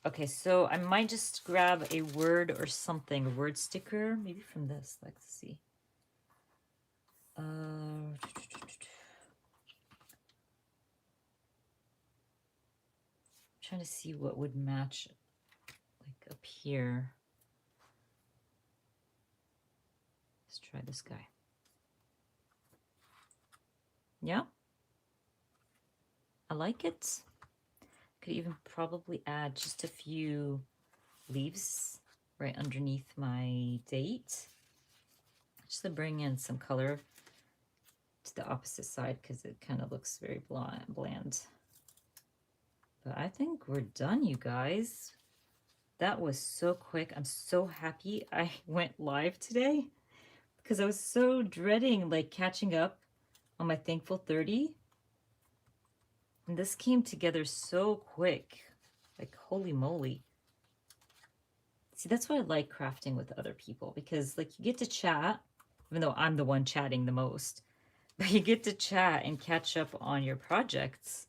A: Okay, so I might just grab a word or something, a word sticker, maybe from this. Let's see. Trying to see what would match like up here. Let's try this guy. Yeah, I like it. Could even probably add just a few leaves right underneath my date, just to bring in some color to the opposite side, because it kind of looks very bland. But I think we're done, you guys. That was so quick. I'm so happy I went live today, because I was so dreading like catching up on my Thankful 30. And this came together so quick. Like, holy moly. See, that's why I like crafting with other people, because like you get to chat, even though I'm the one chatting the most, but you get to chat and catch up on your projects.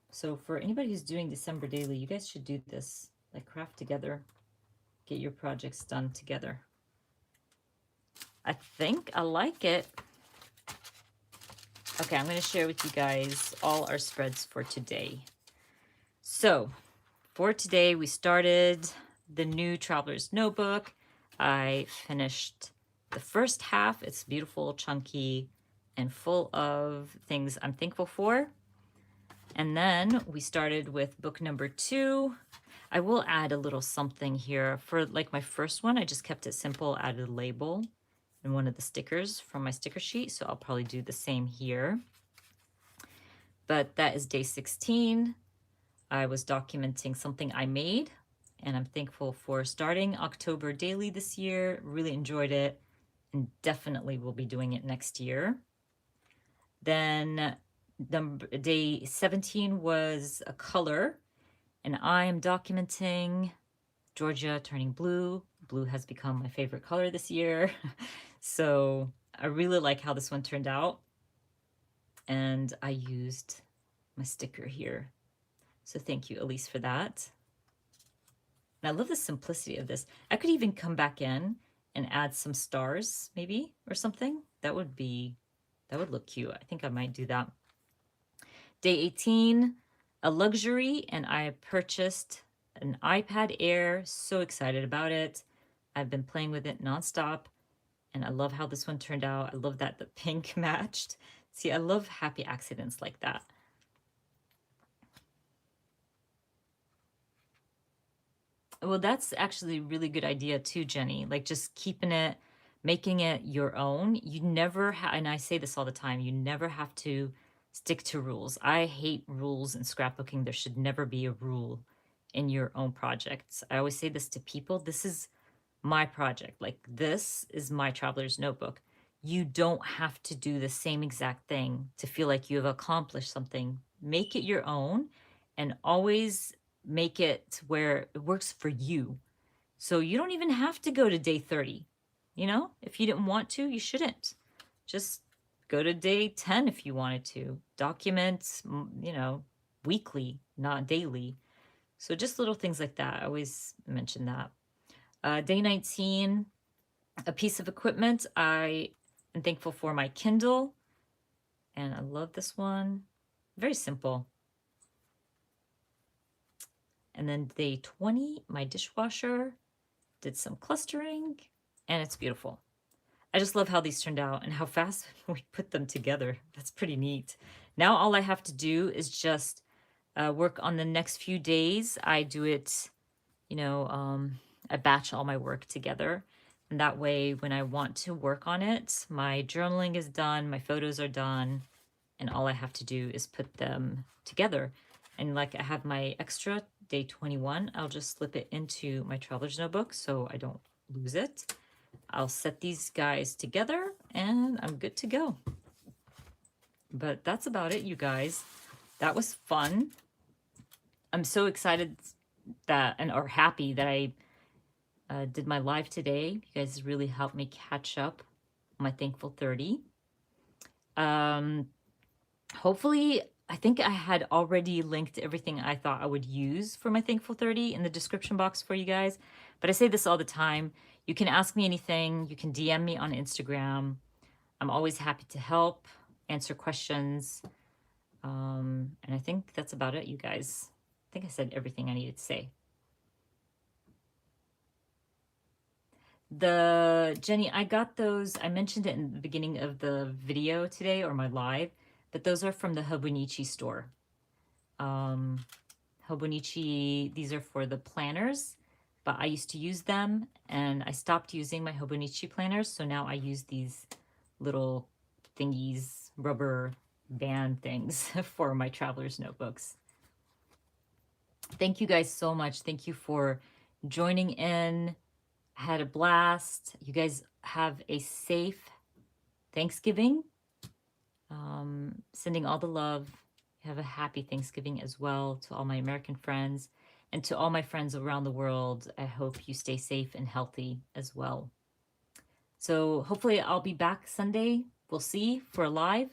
A: So for anybody who's doing December Daily, you guys should do this. Like craft together, get your projects done together. I think I like it. Okay, I'm going to share with you guys all our spreads for today. So for today, we started the new Traveler's Notebook. I finished the first half. It's beautiful, chunky, and full of things I'm thankful for. And then we started with book number 2. I will add a little something here. For like my first one, I just kept it simple, added a label and one of the stickers from my sticker sheet. So I'll probably do the same here. But that is day 16. I was documenting something I made, and I'm thankful for starting October Daily this year. Really enjoyed it, and definitely will be doing it next year. Then day 17 was a color, and I am documenting Georgia turning blue. Blue has become my favorite color this year. So I really like how this one turned out. And I used my sticker here. So thank you, Elise, for that. And I love the simplicity of this. I could even come back in and add some stars, maybe, or something. That would look cute. I think I might do that. Day 18, a luxury, and I purchased an iPad Air. So excited about it. I've been playing with it nonstop, and I love how this one turned out. I love that the pink matched. See, I love happy accidents like that. Well, that's actually a really good idea too, Jenny. Like just keeping it, making it your own. You never and I say this all the time, you never have to stick to rules. I hate rules in scrapbooking. There should never be a rule in your own projects. I always say this to people. This is my project. Like this is my traveler's notebook. You don't have to do the same exact thing to feel like you have accomplished something. Make it your own and always make it where it works for you. So you don't even have to go to day 30. You know, if you didn't want to, you shouldn't. Just go to day 10 if you wanted to. Document, you know, weekly, not daily. So just little things like that. I always mention that. Day 19, a piece of equipment. I am thankful for my Kindle. And I love this one. Very simple. And then day 20, my dishwasher. Did some clustering, and it's beautiful. I just love how these turned out and how fast we put them together. That's pretty neat. Now all I have to do is just work on the next few days. I do it, you know, I batch all my work together. And that way, when I want to work on it, my journaling is done, my photos are done, and all I have to do is put them together. And like I have my extra day 21, I'll just slip it into my traveler's notebook so I don't lose it. I'll set these guys together and I'm good to go. But that's about it, you guys. That was fun. I'm so excited that, and or happy that I did my live today. You guys really helped me catch up on my Thankful 30. Hopefully, I think I had already linked everything I thought I would use for my Thankful 30 in the description box for you guys. But I say this all the time. You can ask me anything. You can DM me on Instagram. I'm always happy to help, answer questions. And I think that's about it, you guys. I think I said everything I needed to say. Jenny, I got those. I mentioned it in the beginning of the video today or my live, but those are from the Hobonichi store. Hobonichi, these are for the planners, but I used to use them and I stopped using my Hobonichi planners. So now I use these little thingies, rubber band things for my traveler's notebooks. Thank you guys so much. Thank you for joining in. I had a blast. You guys have a safe Thanksgiving. Sending all the love. Have a happy Thanksgiving as well to all my American friends and to all my friends around the world. I hope you stay safe and healthy as well. So hopefully I'll be back Sunday. We'll see for a live.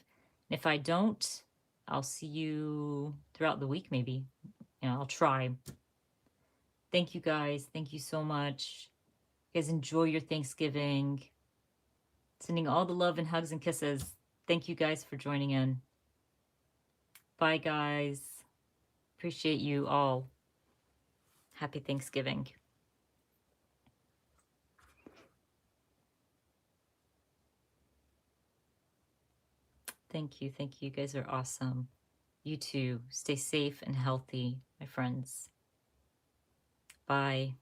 A: And if I don't, I'll see you throughout the week maybe. You know, I'll try. Thank you guys. Thank you so much. You guys enjoy your Thanksgiving. Sending all the love and hugs and kisses. Thank you guys for joining in. Bye, guys. Appreciate you all. Happy Thanksgiving. Thank you. Thank you. You guys are awesome. You too. Stay safe and healthy, my friends. Bye.